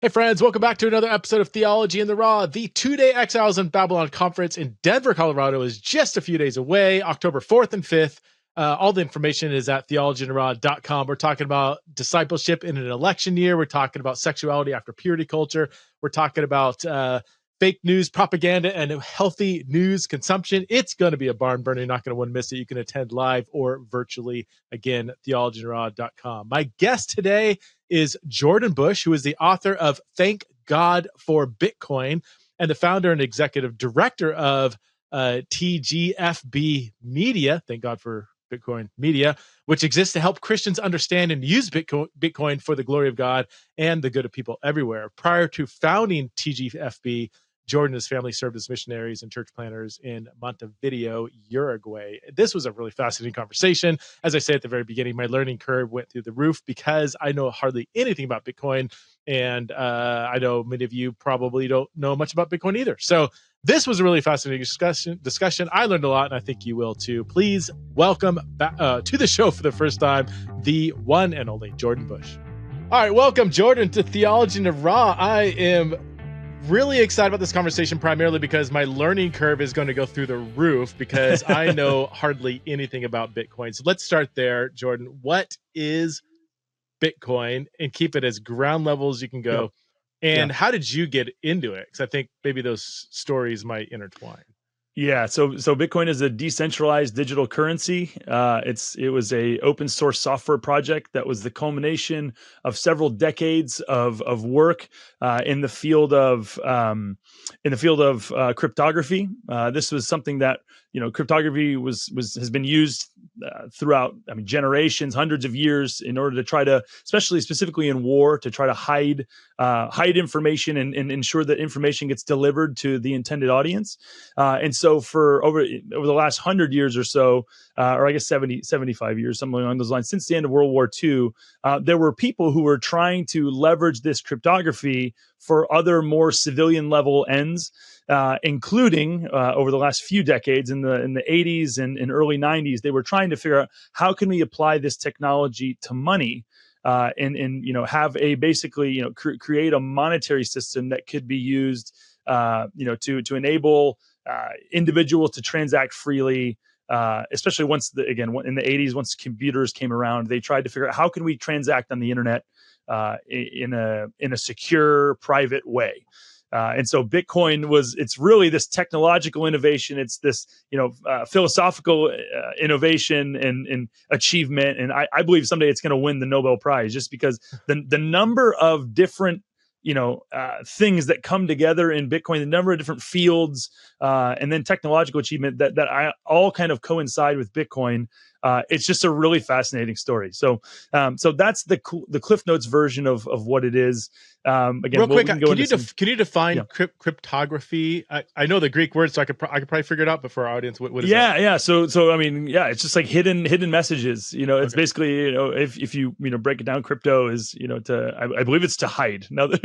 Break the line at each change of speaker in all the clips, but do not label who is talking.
Hey friends, welcome back to another episode of Theology in the Raw. The 2-day Exiles in Babylon conference in Denver, Colorado is just a few days away, October 4th and 5th. All the information is at theologyintheraw.com. We're talking about discipleship in an election year. We're talking about sexuality after purity culture. We're talking about fake news propaganda and healthy news consumption. It's going to be a barn burner. You're not going to want to miss it. You can attend live or virtually. Again, theologyintheraw.com. My guest today is Jordan Bush, who is the author of Thank God for Bitcoin and the founder and executive director of TGFB Media. Thank God for Bitcoin Media, which exists to help Christians understand and use Bitcoin for the glory of God and the good of people everywhere. Prior to founding TGFB, Jordan and his family served as missionaries and church planters in Montevideo, Uruguay. This was a really fascinating conversation. As I said at the very beginning, my learning curve went through the roof because I know hardly anything about Bitcoin. And I know many of you probably don't know much about Bitcoin either. So this was a really fascinating discussion. I learned a lot, and I think you will too. Please welcome back to the show for the first time, the one and only Jordan Bush. All right, welcome, Jordan, to Theology in the Raw. I am really excited about this conversation, primarily because my learning curve is going to go through the roof because I know hardly anything about Bitcoin. So let's start there, Jordan. What is Bitcoin? And keep it as ground level as you can go. Yep. And how did you get into it? Because I think maybe those stories might intertwine.
Yeah, so Bitcoin is a decentralized digital currency. It was a open source software project that was the culmination of several decades of work in the field of cryptography. This was something that cryptography has been used throughout generations, hundreds of years, in order to try to, specifically in war, to try to hide information and ensure that information gets delivered to the intended audience. And so for over the last 100 years or so, or I guess 75 years, something along those lines, since the end of World War II, there were people who were trying to leverage this cryptography for other more civilian level ends, including over the last few decades in the 80s and early 90s. They were trying to figure out how can we apply this technology to money. And have a basically create a monetary system that could be used to enable individuals to transact freely, especially once in the 80s, once computers came around. They tried to figure out how can we transact on the internet in a secure, private way. And so Bitcoin it's really this technological innovation. It's this, philosophical innovation and achievement. And I believe someday it's going to win the Nobel Prize, just because the number of different, things that come together in Bitcoin, the number of different fields, and then technological achievement that I all kind of coincide with Bitcoin. It's just a really fascinating story. So that's the Cliff Notes version of what it is. Again,
real quick, can you define cryptography? I know the Greek word, so I could probably figure it out. But for our audience, what is that?
Yeah. So it's just like hidden messages. It's basically if you break it down, crypto is I believe it's to hide. Now it's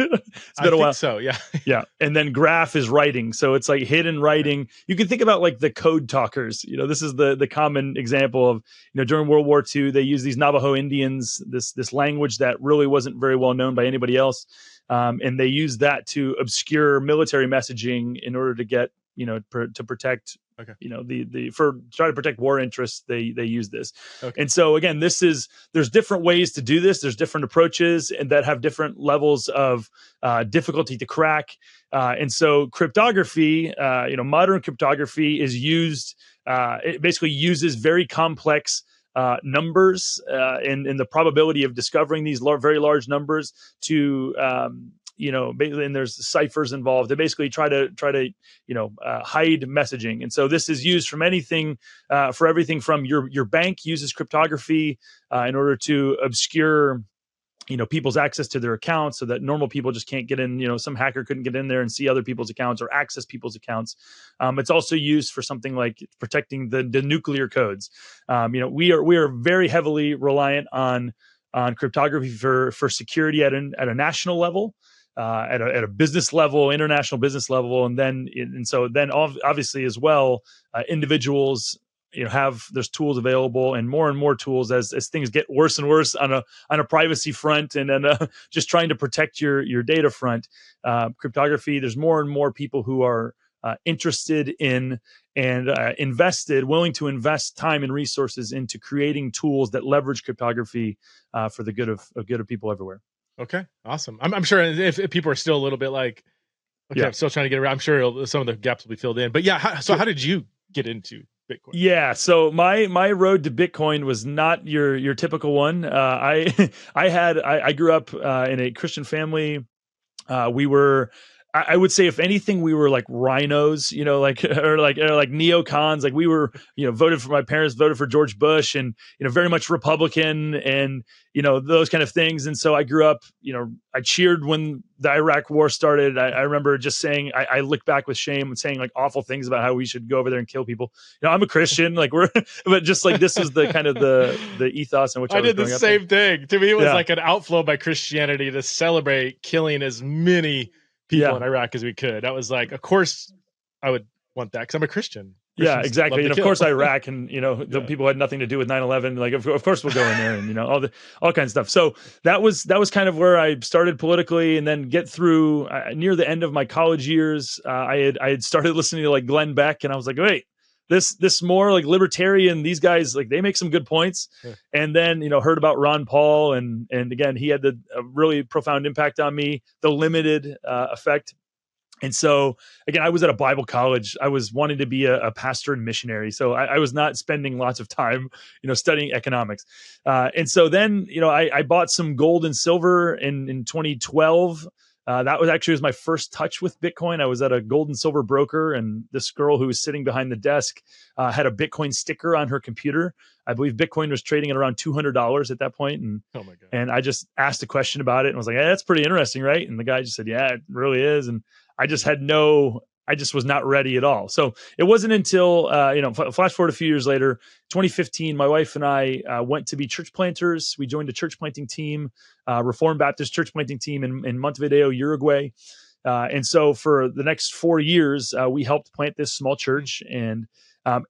been a while.
So yeah.
And then graph is writing. So it's like hidden writing. You can think about like the code talkers. This is the common example of during World War II, they used these Navajo Indians, this language that really wasn't very well known by anybody else. And they use that to obscure military messaging in order to get, to protect, try to protect war interests. They use this. Okay. And so again, there's different ways to do this. There's different approaches and that have different levels of difficulty to crack. And so cryptography, modern cryptography is used, it basically uses very complex numbers and the probability of discovering these very large numbers to, basically, and there's ciphers involved. They basically try to hide messaging. And so this is used from for everything from your bank uses cryptography in order to obscure people's access to their accounts so that normal people just can't get in. Some hacker couldn't get in there and see other people's accounts or access people's accounts. It's also used for something like protecting the nuclear codes. We are very heavily reliant on cryptography for security at a national level. At a business level, international business level, and then obviously as well, individuals there's tools available and more tools as things get worse and worse on a privacy front, and then just trying to protect your data front. Cryptography, there's more and more people who are interested in and willing to invest time and resources into creating tools that leverage cryptography for the good of people everywhere.
Okay, awesome. I'm sure if people are still a little bit like, okay, I'm still trying to get around, I'm sure some of the gaps will be filled in. But yeah, how did you get into Bitcoin?
Yeah, so my road to Bitcoin was not your typical one. I grew up in a Christian family. We were, I would say, if anything, we were like rhinos, like or like neocons. Like we were, my parents voted for George Bush, and very much Republican, and those kind of things. And so I grew up, I cheered when the Iraq War started. I remember just saying, I look back with shame and saying like awful things about how we should go over there and kill people. I'm a Christian, like but just like this was the kind of the ethos in which I was
did the same thing. To me, it was like an outflow by Christianity to celebrate killing as many people in Iraq as we could. That was like, of course, I would want that because I'm a Christian.
Yeah, exactly. And of course, Iraq and, the people had nothing to do with 9/11. Like, of course we'll go in there and, all kinds of stuff. So that was kind of where I started politically, and then get through near the end of my college years. I had started listening to like Glenn Beck, and I was like, wait, this more like libertarian, these guys, like they make some good points. Yeah. And then, heard about Ron Paul, and again, he had a really profound impact on me, the limited effect. And so, again, I was at a Bible college. I was wanting to be a pastor and missionary. So I was not spending lots of time, studying economics. And so then, I bought some gold and silver in 2012. That was my first touch with Bitcoin. I was at a gold and silver broker, and this girl who was sitting behind the desk had a Bitcoin sticker on her computer. I believe Bitcoin was trading at around $200 at that point. And, oh my God. And I just asked a question about it and was like, hey, that's pretty interesting, right? And the guy just said, yeah, it really is. And I just was not ready at all. So it wasn't until, flash forward a few years later, 2015, my wife and I went to be church planters. We joined a church planting team, Reformed Baptist church planting team in Montevideo, Uruguay. And so for the next 4 years, we helped plant this small church, and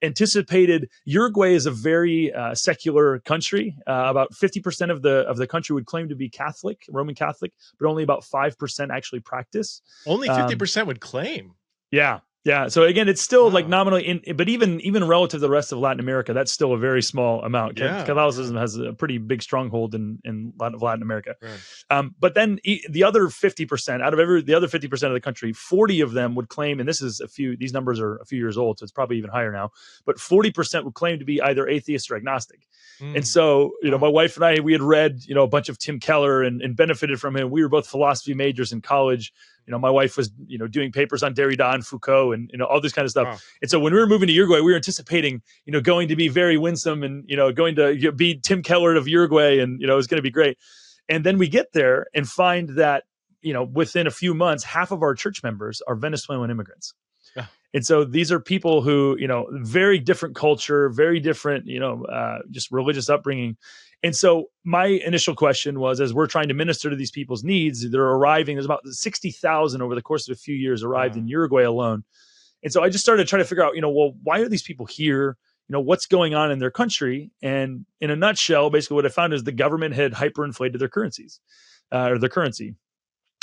anticipated. Uruguay is a very secular country. About 50% of the country would claim to be Catholic, Roman Catholic, but only about 5% actually practice.
Only 50% would claim.
Yeah. Yeah. So again, it's still like nominally but even relative to the rest of Latin America, that's still a very small amount. Catholicism has a pretty big stronghold in Latin America. Right. But then the other 50%, out of the other 50% of the country, 40 of them would claim, and these numbers are a few years old, so it's probably even higher now, but 40% would claim to be either atheist or agnostic. And so, my wife and I, we had read, a bunch of Tim Keller and benefited from him. We were both philosophy majors in college. My wife was, doing papers on Derrida and Foucault and, all this kind of stuff. Wow. And so when we were moving to Uruguay, we were anticipating, going to be very winsome and, going to be Tim Keller of Uruguay, and, it was going to be great. And then we get there and find that, within a few months, half of our church members are Venezuelan immigrants. And so these are people who, very different culture, very different, just religious upbringing. And so my initial question was, as we're trying to minister to these people's needs, they're arriving, there's about 60,000 over the course of a few years arrived in Uruguay alone. And so I just started trying to figure out, well, why are these people here? What's going on in their country? And in a nutshell, basically what I found is the government had hyperinflated their currencies, or their currency.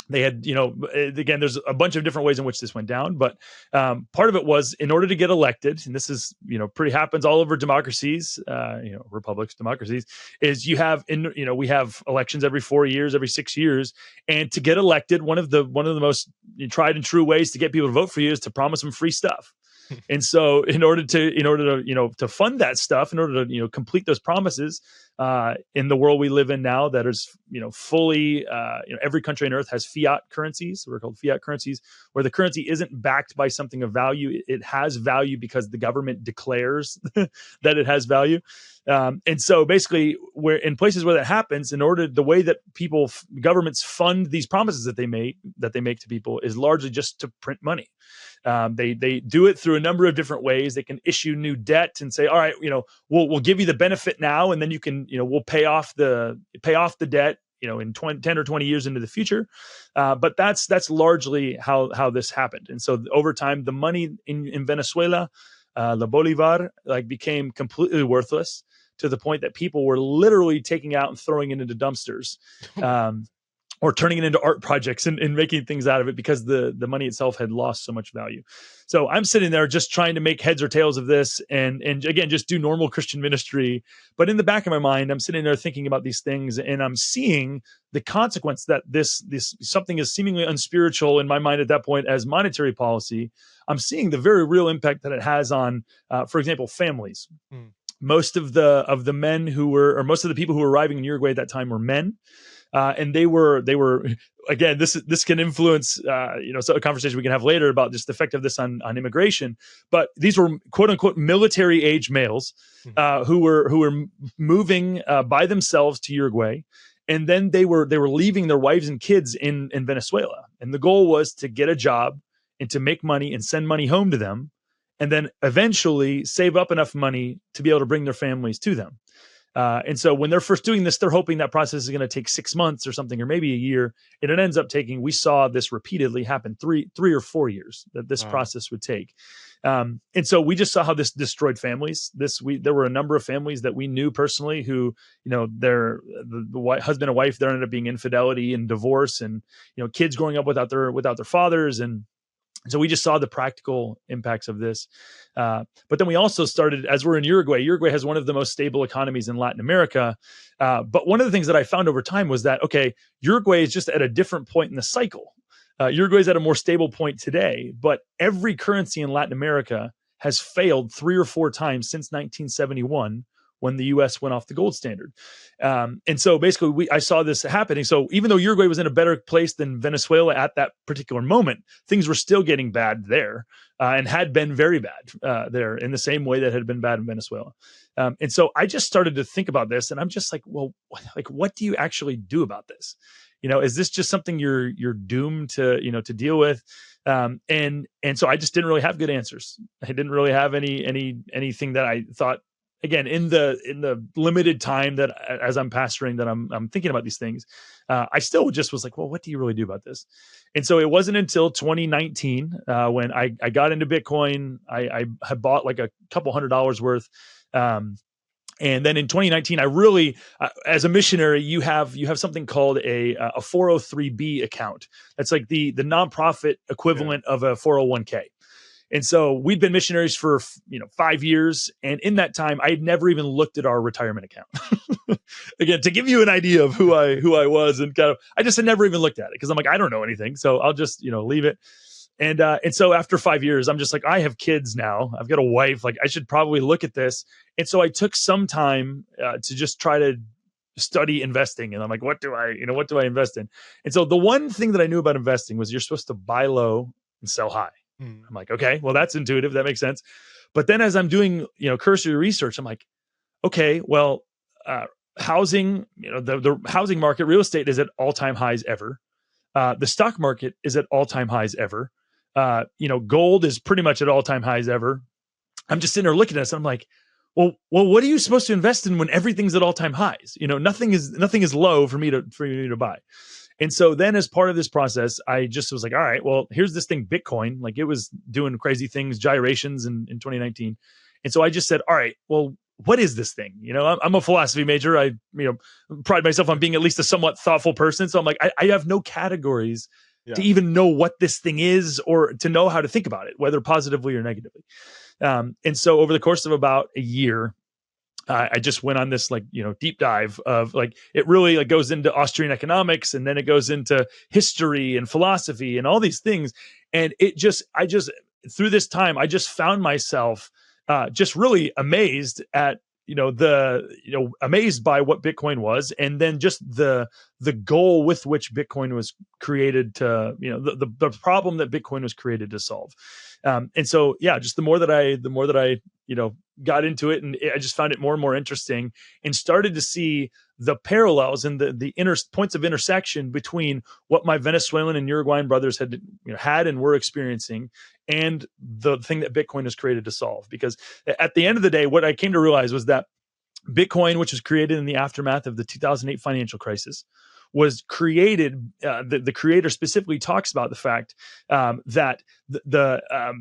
They had, again, there's a bunch of different ways in which this went down, but part of it was in order to get elected, and this is, pretty happens all over democracies, republics, democracies, is we have elections every 4 years, every 6 years, and to get elected, one of the most tried and true ways to get people to vote for you is to promise them free stuff. And so in order to fund that stuff, in order to, complete those promises, in the world we live in now, that is, fully, every country on earth has fiat currencies. We're called fiat currencies, where the currency isn't backed by something of value. It has value because the government declares that it has value. And so basically, where in places where that happens, the way that governments fund these promises that they make to people is largely just to print money. They do it through a number of different ways. They can issue new debt and say, all right, we'll give you the benefit now, and then you can, we'll pay off the debt, in 10 or 20 years into the future. But that's largely how this happened. And so over time, the money in Venezuela the Bolivar, like became completely worthless to the point that people were literally taking out and throwing it into dumpsters. Or turning it into art projects and making things out of it because the money itself had lost so much value. So I'm sitting there just trying to make heads or tails of this and again, just do normal Christian ministry. But in the back of my mind, I'm sitting there thinking about these things and I'm seeing the consequence that this something is seemingly unspiritual in my mind at that point as monetary policy. I'm seeing the very real impact that it has on, for example, families. Most of the men who were, or most of the people who were arriving in Uruguay at that time were men. And they were again. This can influence so a conversation we can have later about just the effect of this on immigration. But these were quote unquote military age males who were moving by themselves to Uruguay, and then they were leaving their wives and kids in Venezuela. And the goal was to get a job and to make money and send money home to them, and then eventually save up enough money to be able to bring their families to them. And so when they're first doing this, they're hoping that process is going to take 6 months or something, or maybe a year. And it ends up taking, we saw this repeatedly happen, three or 4 years that this process would take. And so we just saw how this destroyed families. There were a number of families that we knew personally who, the husband and wife, there ended up being infidelity and divorce and, kids growing up without their fathers. And so we just saw the practical impacts of this. But then we also started, as we're in Uruguay, Uruguay has one of the most stable economies in Latin America. But one of the things that I found over time was that, okay, Uruguay is just at a different point in the cycle. Uruguay is at a more stable point today, but every currency in Latin America has failed 3 or 4 times since 1971 when the U.S. went off the gold standard. And so basically I saw this happening. So even though Uruguay was in a better place than Venezuela at that particular moment, things were still getting bad there and had been very bad there in the same way that had been bad in Venezuela. And so I just started to think about this and I'm just like, well, what do you actually do about this? Is this just something you're doomed to, to deal with? And so I just didn't really have good answers. I didn't really have anything that I thought, again, in the limited time that as I'm pastoring that I'm thinking about these things, I still just was like, well, what do you really do about this? And so it wasn't until 2019 when I got into Bitcoin. I had bought like a couple $100 worth. And then in 2019, I really, as a missionary, you have something called a 403B account. That's like the nonprofit equivalent of a 401k. And so we'd been missionaries for 5 years, and in that time, I had never even looked at our retirement account. Again, to give you an idea of who I was, and I just had never even looked at it because I'm like, I don't know anything, so I'll just leave it. And so after 5 years, I'm just like, I have kids now. I've got a wife. Like, I should probably look at this. And so I took some time to just try to study investing. And I'm like, what do I invest in? And so the one thing that I knew about investing was you're supposed to buy low and sell high. I'm like, okay, well, that's intuitive. That makes sense. But then as I'm doing, cursory research, I'm like, okay, well, housing, the housing market, real estate is at all-time highs ever. The stock market is at all-time highs ever. Gold is pretty much at all-time highs ever. I'm just sitting there looking at this and I'm like, well, what are you supposed to invest in when everything's at all-time highs? Nothing is low for me to buy. And so then as part of this process, I just was like, all right, well, here's this thing, Bitcoin. Like, it was doing crazy things, gyrations in 2019. And so I just said, all right, well, what is this thing? I'm a philosophy major. I, pride myself on being at least a somewhat thoughtful person. So I'm like, I have no categories to even know what this thing is or to know how to think about it, whether positively or negatively. And so over the course of about a year, I just went on this deep dive of it really goes into Austrian economics, and then it goes into history and philosophy and all these things. And through this time, I just found myself just really amazed at amazed by what Bitcoin was, and then just the goal with which Bitcoin was created to, the problem that Bitcoin was created to solve. And so, just the more that I got into it, and I just found it more and more interesting, and started to see the parallels and the points of intersection between what my Venezuelan and Uruguayan brothers had and were experiencing, and the thing that Bitcoin was created to solve. Because at the end of the day, what I came to realize was that Bitcoin, which was created in the aftermath of the 2008 financial crisis, was created. The creator specifically talks about the fact that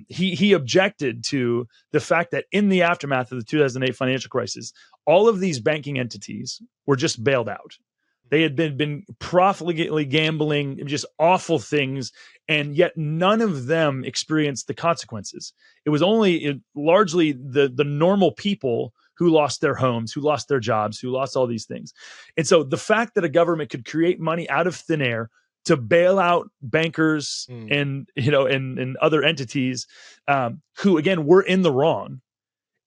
he objected to the fact that in the aftermath of the 2008 financial crisis, all of these banking entities were just bailed out. They had been profligately gambling, just awful things, and yet none of them experienced the consequences. It was largely the normal people who lost their homes, who lost their jobs, who lost all these things. And so the fact that a government could create money out of thin air to bail out bankers and other entities who, again, were in the wrong.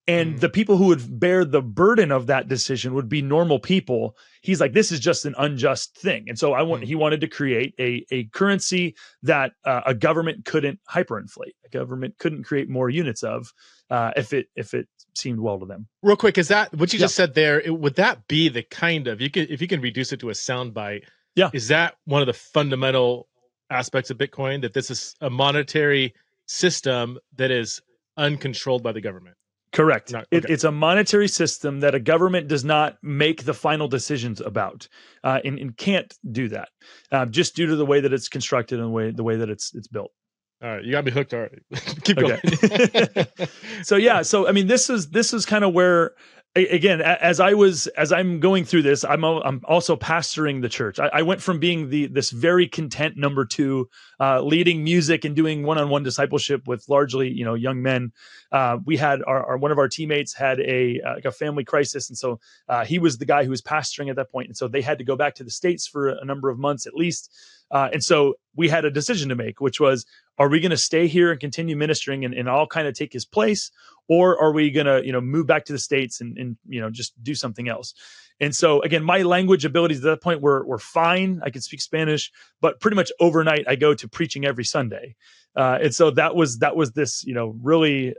And the people who would bear the burden of that decision would be normal people. He's like, this is just an unjust thing. And so he wanted to create a currency that a government couldn't hyperinflate. A government couldn't create more units of if it seemed well to them.
Real quick, is that what you just said there? Would that be the kind of, if you can reduce it to a soundbite?
Yeah.
Is that one of the fundamental aspects of Bitcoin, that this is a monetary system that is uncontrolled by the government?
Correct. It's a monetary system that a government does not make the final decisions about, and can't do that, just due to the way that it's constructed and the way that it's built.
All right, you got me hooked already. Keep going.
So I mean, this is kind of where, again, as I'm going through this, I'm also pastoring the church. I went from being this very content number two, leading music and doing one-on-one discipleship with largely young men. We had one of our teammates had a family crisis, and so he was the guy who was pastoring at that point, and so they had to go back to the States for a number of months at least. And so we had a decision to make, which was, are we going to stay here and continue ministering and I'll kind of take his place, or are we going to, move back to the States and just do something else? And so again, my language abilities at that point were fine. I could speak Spanish, but pretty much overnight I go to preaching every Sunday. And so that was this, really,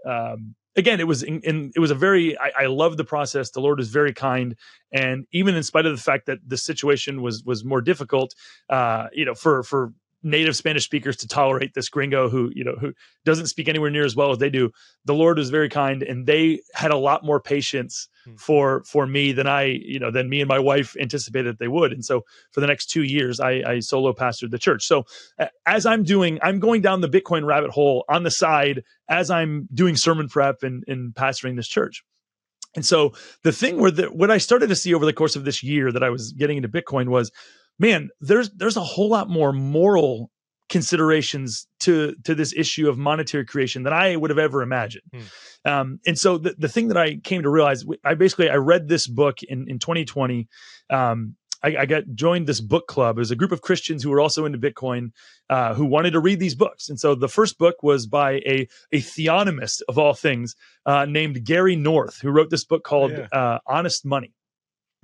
again, it was a very, I love the process. The Lord is very kind. And even in spite of the fact that the situation was more difficult, for native Spanish speakers to tolerate this gringo who doesn't speak anywhere near as well as they do, the Lord was very kind, and they had a lot more patience for me than than me and my wife anticipated that they would. And so for the next 2 years, I solo pastored the church. So as I'm going down the Bitcoin rabbit hole on the side as I'm doing sermon prep and pastoring this church. And so the thing what I started to see over the course of this year that I was getting into Bitcoin was, man, there's a whole lot more moral considerations to this issue of monetary creation than I would have ever imagined. And so the thing that I came to realize, I read this book in 2020. I joined this book club. It was a group of Christians who were also into Bitcoin, who wanted to read these books. And so the first book was by a theonomist of all things, named Gary North, who wrote this book called Honest Money.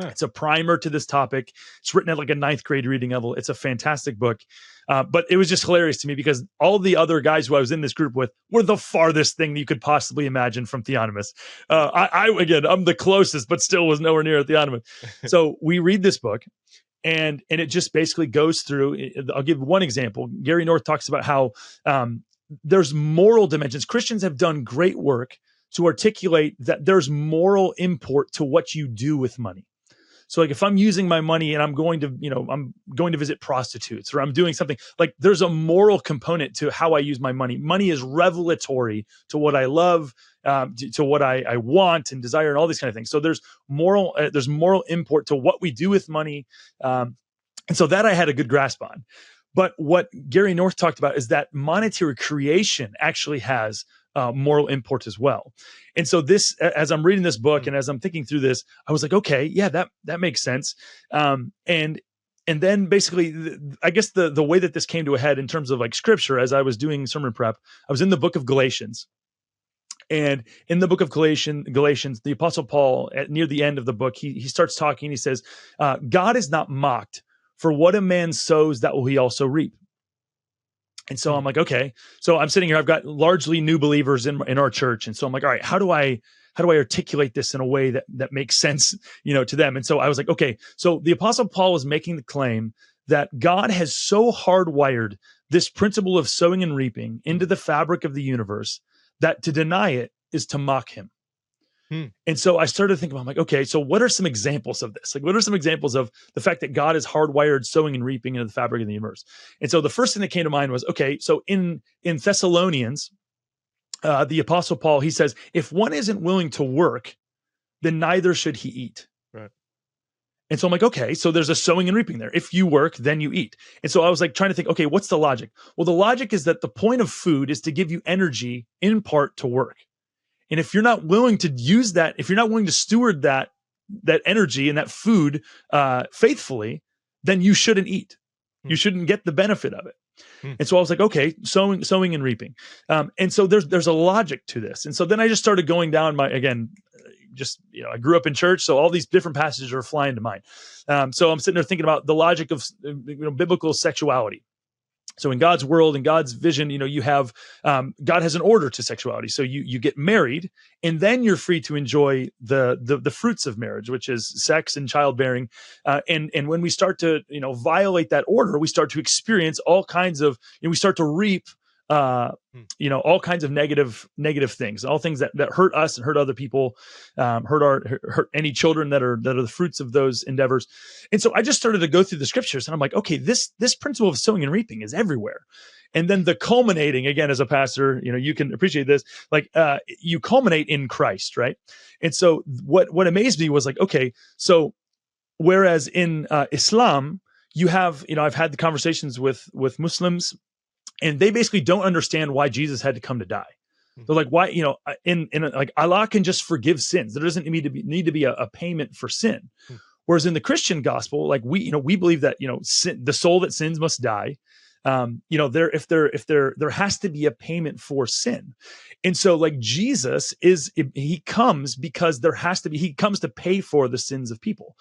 Huh. It's a primer to this topic. It's written at like a 9th grade reading level. It's a fantastic book. But it was just hilarious to me because all the other guys who I was in this group with were the farthest thing you could possibly imagine from theonomists. I'm the closest, but still was nowhere near a theonomist. So we read this book, and it just basically goes through. I'll give one example. Gary North talks about how there's moral dimensions. Christians have done great work to articulate that there's moral import to what you do with money. So like if I'm using my money and I'm going to visit prostitutes, or I'm doing something, like there's a moral component to how I use my money. Money is revelatory to what I love, to what I want and desire and all these kind of things. So there's moral import to what we do with money. And so that I had a good grasp on. But what Gary North talked about is that monetary creation actually has moral import as well. And so this, as I'm reading this book and as I'm thinking through this, I was like, okay, yeah, that makes sense. And then basically, I guess the way that this came to a head in terms of like scripture, as I was doing sermon prep, I was in the book of Galatians. And in the book of Galatians, the Apostle Paul, near the end of the book, he starts talking. He says, God is not mocked, for what a man sows, that will he also reap. And so I'm like, okay. So I'm sitting here. I've got largely new believers in our church, and so I'm like, all right, how do I articulate this in a way that makes sense, to them? And so I was like, okay. So the Apostle Paul was making the claim that God has so hardwired this principle of sowing and reaping into the fabric of the universe that to deny it is to mock him.
Hmm.
And so I started thinking, I'm like, okay, so what are some examples of this? Like, what are some examples of the fact that God is hardwired sowing and reaping into the fabric of the universe? And so the first thing that came to mind was, okay, so in Thessalonians, the Apostle Paul, he says, if one isn't willing to work, then neither should he eat.
Right.
And so I'm like, okay, so there's a sowing and reaping there. If you work, then you eat. And so I was like trying to think, okay, what's the logic? Well, the logic is that the point of food is to give you energy in part to work. And if you're not willing to use that, if you're not willing to steward that energy and that food faithfully, then you shouldn't eat. You shouldn't get the benefit of it. And so I was like, okay, sowing and reaping. And so there's a logic to this. And so then I just started going down I grew up in church, so all these different passages are flying to mind. So I'm sitting there thinking about the logic of biblical sexuality. So in God's world, in God's vision, you have God has an order to sexuality. So you get married, and then you're free to enjoy the fruits of marriage, which is sex and childbearing. And when we start to violate that order, we start to experience all kinds of, we start to reap all kinds of negative things, all things that hurt us and hurt other people, hurt any children that are the fruits of those endeavors. And so I just started to go through the scriptures, and I'm like, okay, this principle of sowing and reaping is everywhere. And then the culminating, again, as a pastor, you can appreciate this, like you culminate in Christ, right? And so what amazed me was like, okay, so whereas in Islam, you have, I've had the conversations with Muslims, and they basically don't understand why Jesus had to come to die. They're like, why, in like Allah can just forgive sins. There doesn't need to be a payment for sin. Whereas in the Christian gospel, like we believe that, sin, the soul that sins must die. There has to be a payment for sin. And so like Jesus he comes because he comes to pay for the sins of people.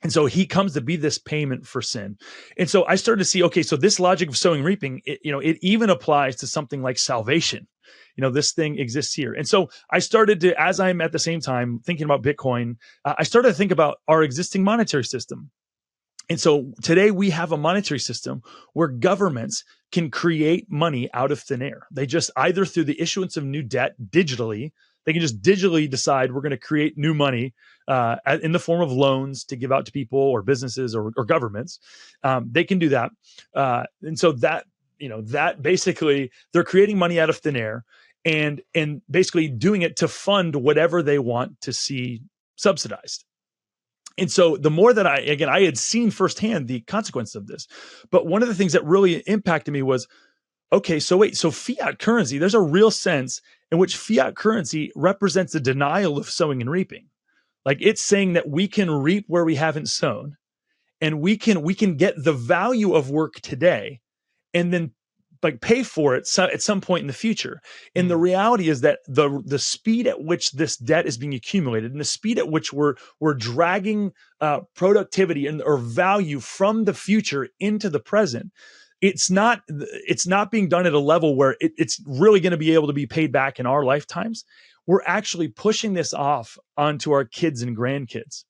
And so he comes to be this payment for sin. And so I started to see, okay, so this logic of sowing, reaping, it even applies to something like salvation. This thing exists here. And so I started to, as I'm at the same time thinking about Bitcoin, I started to think about our existing monetary system. And so today we have a monetary system where governments can create money out of thin air. They just either through the issuance of new debt digitally, they can just digitally decide we're going to create new money in the form of loans to give out to people or businesses or governments. They can do that. And so that basically they're creating money out of thin air and basically doing it to fund whatever they want to see subsidized. And so the more that I had seen firsthand the consequences of this, but one of the things that really impacted me was, okay, so fiat currency, there's a real sense in which fiat currency represents a denial of sowing and reaping. Like it's saying that we can reap where we haven't sown, and we can get the value of work today and then like pay for it at some point in the future. And the reality is that the speed at which this debt is being accumulated and the speed at which we're dragging productivity or value from the future into the present, it's not being done at a level where it's really going to be able to be paid back in our lifetimes. We're actually pushing this off onto our kids and grandkids.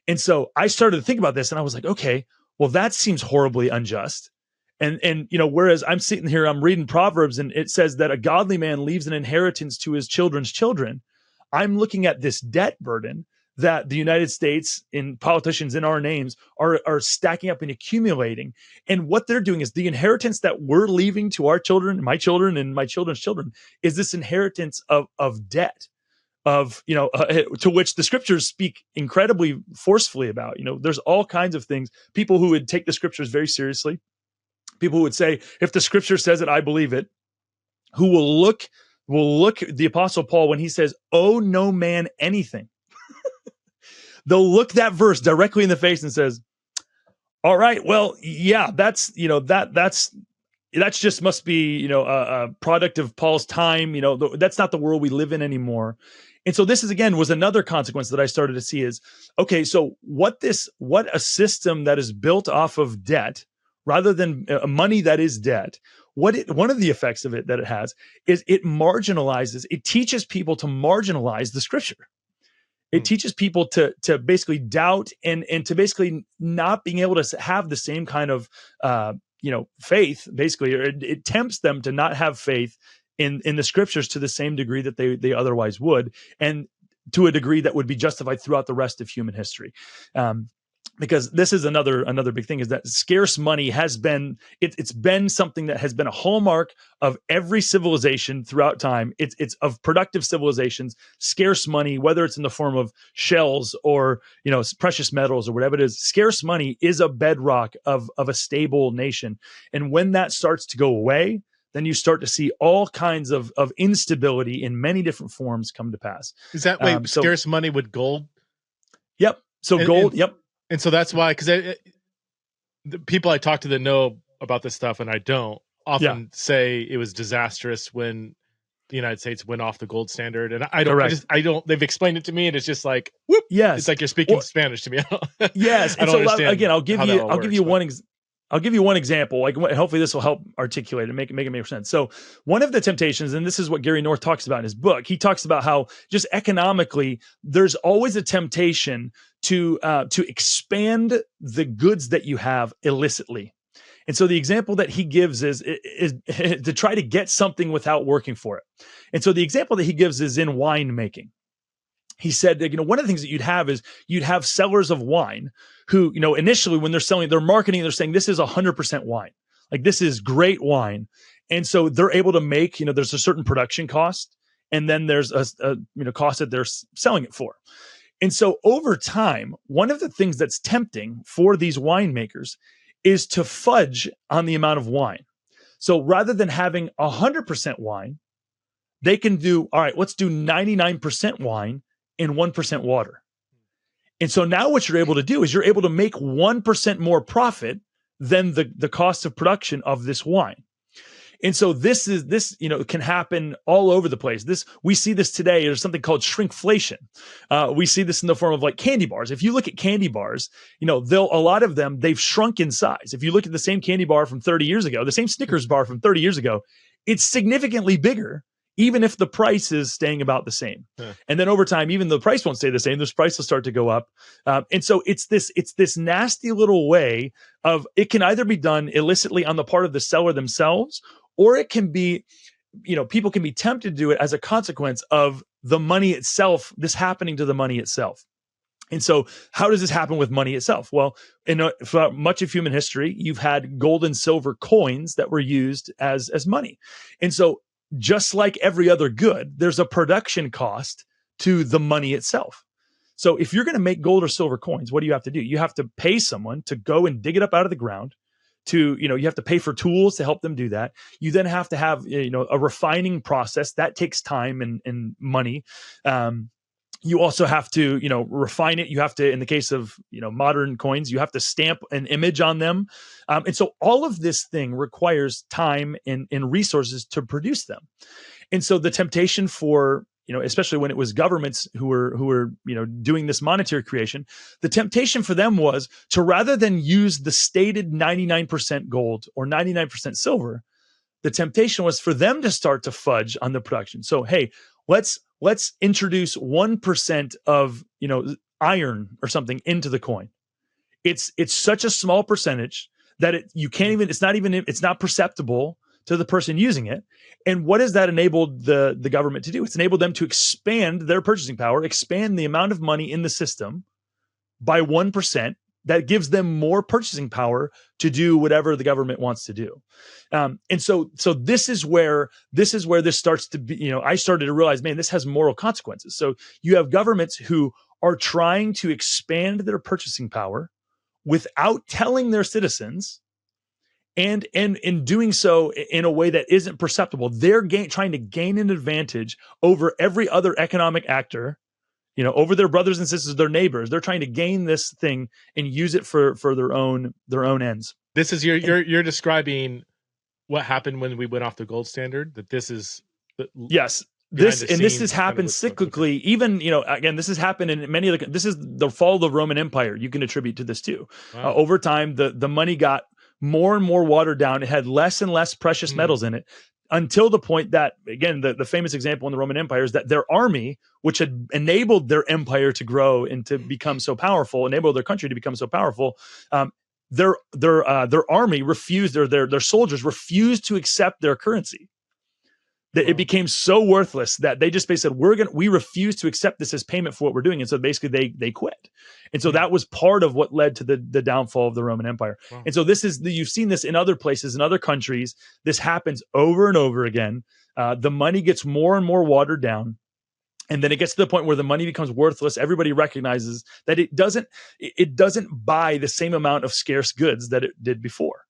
And so I started to think about this and I was like, okay, well, that seems horribly unjust. And whereas I'm sitting here, I'm reading Proverbs and it says that a godly man leaves an inheritance to his children's children. I'm looking at this debt burden that the United States and politicians in our names are stacking up and accumulating. And what they're doing is the inheritance that we're leaving to our children, my children and my children's children, is this inheritance of debt, to which the scriptures speak incredibly forcefully about. There's all kinds of things, people who would take the scriptures very seriously, people who would say, if the scripture says it, I believe it, who will look the Apostle Paul when he says, owe no man anything. They'll look that verse directly in the face and says, all right, well, yeah, that's just must be, a product of Paul's time. That's not the world we live in anymore. And so this was another consequence that I started to see is, okay, so what a system that is built off of debt rather than money that is debt, one of the effects of it that it has is it teaches people to marginalize the scripture. It teaches people to basically doubt and to basically not being able to have the same kind of faith, basically, or it tempts them to not have faith in the scriptures to the same degree that they otherwise would, and to a degree that would be justified throughout the rest of human history. Because this is another big thing, is that scarce money has been, it's been something that has been a hallmark of every civilization throughout time. It's of productive civilizations. Scarce money, whether it's in the form of shells or precious metals or whatever it is, scarce money is a bedrock of a stable nation. And when that starts to go away, then you start to see all kinds of instability in many different forms come to pass.
Is that scarce money with gold?
Yep. So gold. Yep.
And so that's why, because the people I talk to that know about this stuff, and I don't, often say it was disastrous when the United States went off the gold standard. And I don't, they've explained it to me, and it's just like, whoop.
Yes.
It's like you're speaking Spanish to me.
Yes. And so again, I'll give you one example. Like, hopefully this will help articulate and make it make sense. So one of the temptations, and this is what Gary North talks about in his book, he talks about how just economically, there's always a temptation to expand the goods that you have illicitly. And so the example that he gives is to try to get something without working for it. And so the example that he gives is in wine making. He said, one of the things that you'd have sellers of wine who, initially when they're selling, they're marketing, they're saying this is 100% wine. Like, this is great wine. And so they're able to make, there's a certain production cost, and then there's a cost that they're selling it for. And so over time, one of the things that's tempting for these winemakers is to fudge on the amount of wine. So rather than having 100% wine, they can do, all right, let's do 99% wine and 1% water. And so now what you're able to do is you're able to make 1% more profit than the cost of production of this wine. And so this can happen all over the place. We see this today. There's something called shrinkflation. We see this in the form of like candy bars. If you look at candy bars, a lot of them, they've shrunk in size. If you look at the same candy bar from 30 years ago, the same Snickers bar from 30 years ago, it's significantly bigger, even if the price is staying about the same. Yeah. And then over time, even though the price won't stay the same, this price will start to go up. And so it's this nasty little way of, it can either be done illicitly on the part of the seller themselves, or it can be, people can be tempted to do it as a consequence of the money itself, this happening to the money itself. And so how does this happen with money itself? Well, for much of human history, you've had gold and silver coins that were used as money. And so just like every other good, there's a production cost to the money itself. So if you're going to make gold or silver coins, what do you have to do? You have to pay someone to go and dig it up out of the ground. You have to pay for tools to help them do that. You then have to have, a refining process that takes time and money. You also have to, refine it. You have to, in the case of, modern coins, you have to stamp an image on them. And so all of this thing requires time and resources to produce them. And so the temptation for, especially when it was governments who were, doing this monetary creation, the temptation for them was to, rather than use the stated 99% gold or 99% silver, the temptation was for them to start to fudge on the production. So, hey, let's introduce 1% of, iron or something into the coin. It's such a small percentage that it's not perceptible to the person using it. And what has that enabled the government to do? It's enabled them to expand their purchasing power, expand the amount of money in the system by 1%. That gives them more purchasing power to do whatever the government wants to do. And so this is where this starts to be, I started to realize, man, this has moral consequences. So you have governments who are trying to expand their purchasing power without telling their citizens, and in doing so in a way that isn't perceptible. They're trying to gain an advantage over every other economic actor, over their brothers and sisters, their neighbors. They're trying to gain this thing and use it for their own ends.
This is you're describing what happened when we went off the gold standard. That this is
yes. This has happened cyclically. Even again, this has happened in many of this is the fall of the Roman Empire. You can attribute to this too. Wow. Over time, the money got more and more watered down. It had less and less precious metals in it, until the point that, again, the famous example in the Roman Empire is that their army, which had enabled their empire to grow and to become so powerful, enabled their country to become so powerful, their army refused, or their soldiers refused to accept their currency. that it became so worthless that they just basically said, we refuse to accept this as payment for what we're doing. And so basically they quit. And so that was part of what led to the downfall of the Roman Empire.
Wow.
And so you've seen this in other places, in other countries. This happens over and over again. The money gets more and more watered down. And then it gets to the point where the money becomes worthless. Everybody recognizes that it doesn't buy the same amount of scarce goods that it did before.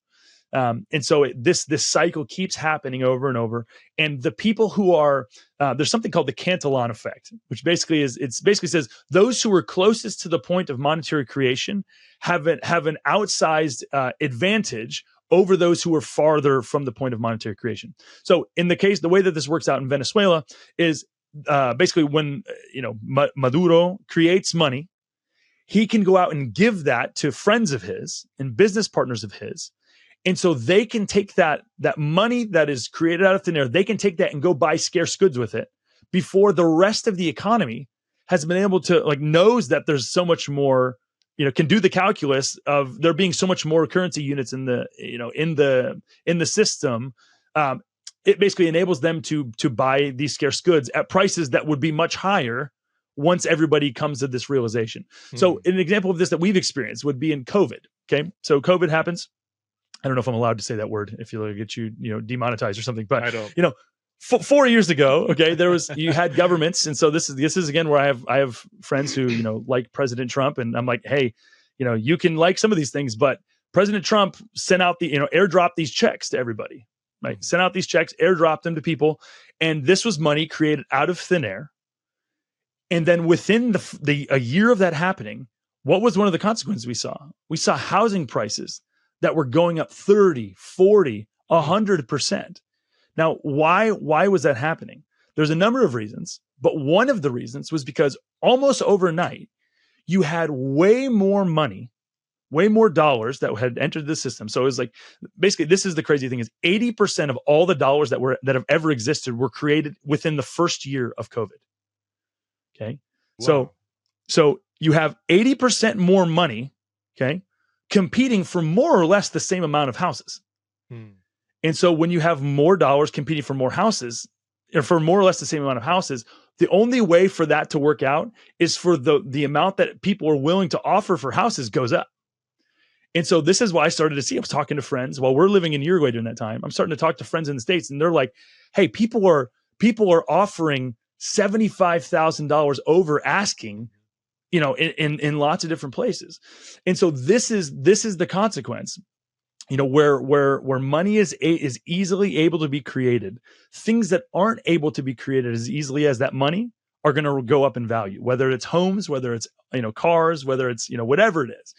And so this cycle keeps happening over and over. And the people who are there's something called the Cantillon effect, which basically says those who are closest to the point of monetary creation have an outsized advantage over those who are farther from the point of monetary creation. So in the way that this works out in Venezuela is basically when Maduro creates money, he can go out and give that to friends of his and business partners of his. And so they can take that money that is created out of thin air, they can take that and go buy scarce goods with it before the rest of the economy has been able to knows that there's so much more, can do the calculus of there being so much more currency units in the system. It basically enables them to buy these scarce goods at prices that would be much higher once everybody comes to this realization. So an example of this that we've experienced would be in COVID. Okay. So COVID happens. I don't know if I'm allowed to say that word if you'll get demonetized or something, but
I don't.
4 years ago, okay, you had governments. And so this is again where I have friends who, like President Trump. And I'm like, hey, you can like some of these things, but President Trump sent out airdropped these checks to everybody, right? Sent out these checks, airdropped them to people. And this was money created out of thin air. And then within a year of that happening, what was one of the consequences we saw? We saw housing prices that were going up 30, 40, 100%. Now, why was that happening? There's a number of reasons, but one of the reasons was because almost overnight, you had way more money, way more dollars that had entered the system. So it was like, basically, this is the crazy thing is 80% of all the dollars that have ever existed were created within the first year of COVID. Okay. Wow. So you have 80% more money, okay, competing for more or less the same amount of houses. And so when you have more dollars competing for more houses, or for more or less the same amount of houses, the only way for that to work out is for the amount that people are willing to offer for houses goes up. And so this is why I started to see, I was talking to friends while we're living in Uruguay during that time. I'm starting to talk to friends in the States and they're like, hey, people are offering $75,000 over asking, in lots of different places. And so this is the consequence, where money is easily able to be created. Things that aren't able to be created as easily as that money are going to go up in value, whether it's homes, whether it's, cars, whether it's, whatever it is.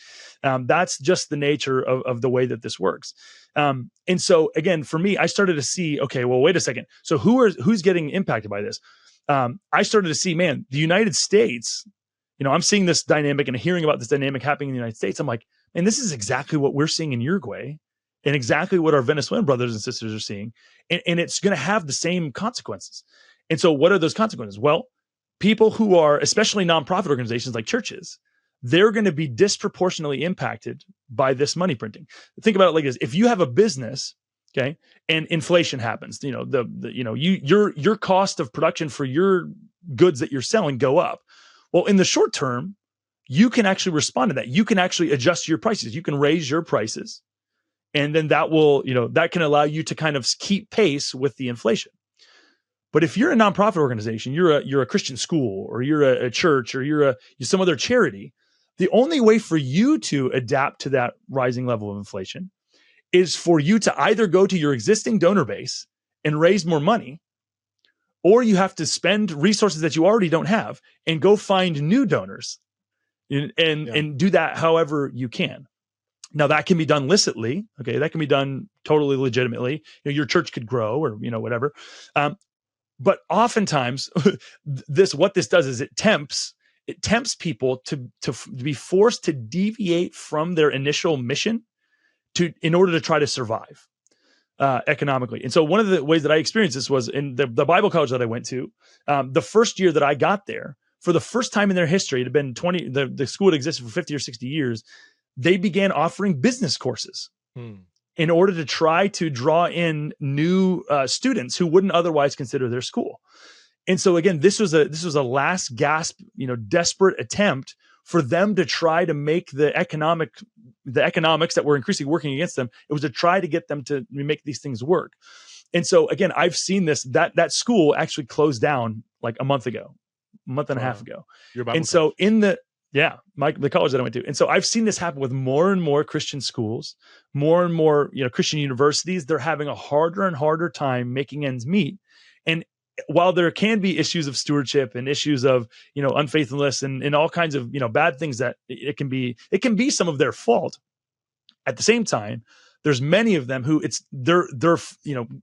That's just the nature of the way that this works. And so again, for me, I started to see, okay, well, wait a second. So who's getting impacted by this? I started to see, man, the United States, I'm seeing this dynamic and hearing about this dynamic happening in the United States. I'm like, man, this is exactly what we're seeing in Uruguay and exactly what our Venezuelan brothers and sisters are seeing. And it's going to have the same consequences. And so what are those consequences? Well, people who are, especially nonprofit organizations like churches, they're going to be disproportionately impacted by this money printing. Think about it like this. If you have a business, okay, and inflation happens, your cost of production for your goods that you're selling go up. Well, in the short term, you can actually respond to that. You can actually adjust your prices. You can raise your prices. And then that will, that can allow you to kind of keep pace with the inflation. But if you're a nonprofit organization, you're a Christian school, or you're a church, or you're some other charity, the only way for you to adapt to that rising level of inflation is for you to either go to your existing donor base and raise more money, or you have to spend resources that you already don't have and go find new donors and do that however you can. Now that can be done licitly. Okay. That can be done totally legitimately. Your church could grow or, whatever. But oftentimes what this does is it tempts people to be forced to deviate from their initial mission in order to try to survive economically. And so one of the ways that I experienced this was in the Bible college that I went to. The first year that I got there, for the first time in their history, it had been the school had existed for 50 or 60 years. They began offering business courses. in order to try to draw in new students who wouldn't otherwise consider their school. And so again, this was a last gasp, desperate attempt for them to try to make the economics that were increasingly working against them. It was to try to get them to make these things work. And so again, I've seen this, that school actually closed down like a month and a half ago. And so college. The college that I went to. And so I've seen this happen with more and more Christian schools, more and more, Christian universities. They're having a harder and harder time making ends meet. And while there can be issues of stewardship and issues of, unfaithfulness and all kinds of, bad things that it can be some of their fault. At the same time, there's many of them who they're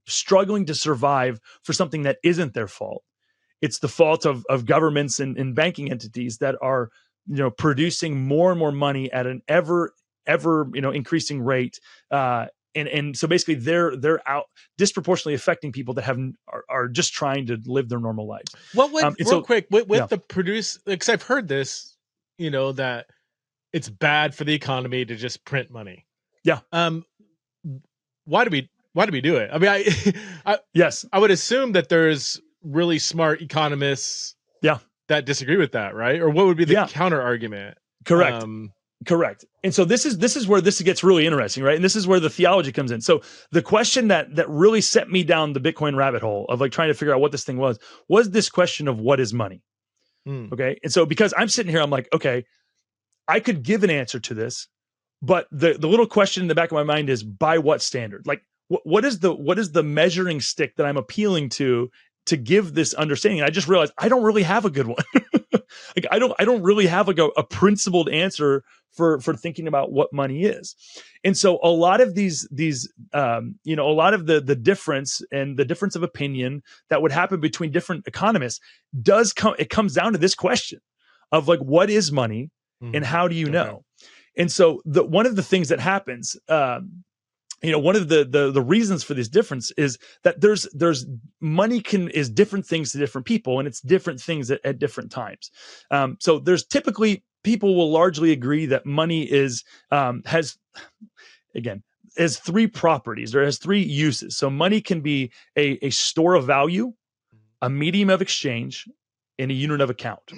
struggling to survive for something that isn't their fault. It's the fault of governments and banking entities that are, producing more and more money at an ever increasing rate. And so basically they're out disproportionately affecting people that are just trying to live their normal lives.
What would the produce, because I've heard this, that it's bad for the economy to just print money.
Yeah.
Why do we do it? I mean, I would assume that there's really smart economists that disagree with that, right? Or what would be the counter argument?
Correct. Correct. And so this is where this gets really interesting, right? And this is where the theology comes in. So the question that really set me down the Bitcoin rabbit hole of like trying to figure out what this thing was this question of what is money? Okay. And so because I'm sitting here, I'm like, okay, I could give an answer to this, but the little question in the back of my mind is by what standard? Like what is the measuring stick that I'm appealing to give this understanding? And I just realized I don't really have a good one. Like I don't really have a principled answer for thinking about what money is. And so a lot of these a lot of the difference and the difference of opinion that would happen between different economists comes down to this question of like, what is money and how do you know? And so one of the things that happens, one of the reasons for this difference is that there's money is different things to different people, and it's different things at different times. So there's typically people will largely agree that money has three properties, or has three uses. So money can be a store of value, a medium of exchange, and a unit of account.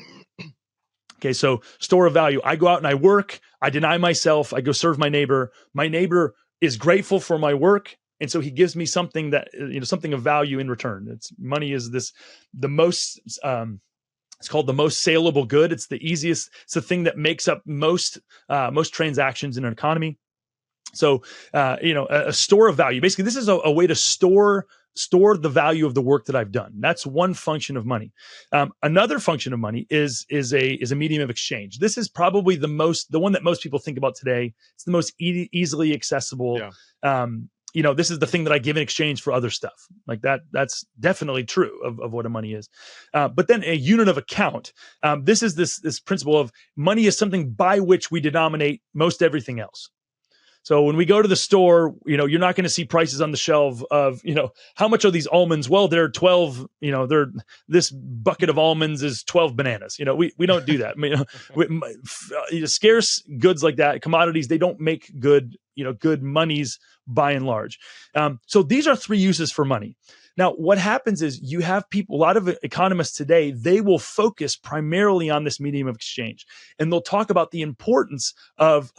Okay, so store of value. I go out and I work. I deny myself. I go serve my neighbor. My neighbor is grateful for my work, and so he gives me something that something of value in return. Money is the most it's called the most saleable good. It's the easiest. It's the thing that makes up most transactions in an economy. So a store of value. Basically, this is a way to store the value of the work that I've done. That's one function of money. Another function of money is a medium of exchange. This is probably the one that most people think about today. It's the most easily accessible. Yeah. This is the thing that I give in exchange for other stuff like that. That's definitely true of what a money is. But then a unit of account. This is this principle of money is something by which we denominate most everything else. So when we go to the store, you're not going to see prices on the shelf of, how much are these almonds? Well, they're 12, this bucket of almonds is 12 bananas. We don't do that. Scarce goods like that, commodities, they don't make good monies by and large. So these are three uses for money. Now, what happens is you have a lot of economists today, they will focus primarily on this medium of exchange, and they'll talk about the importance of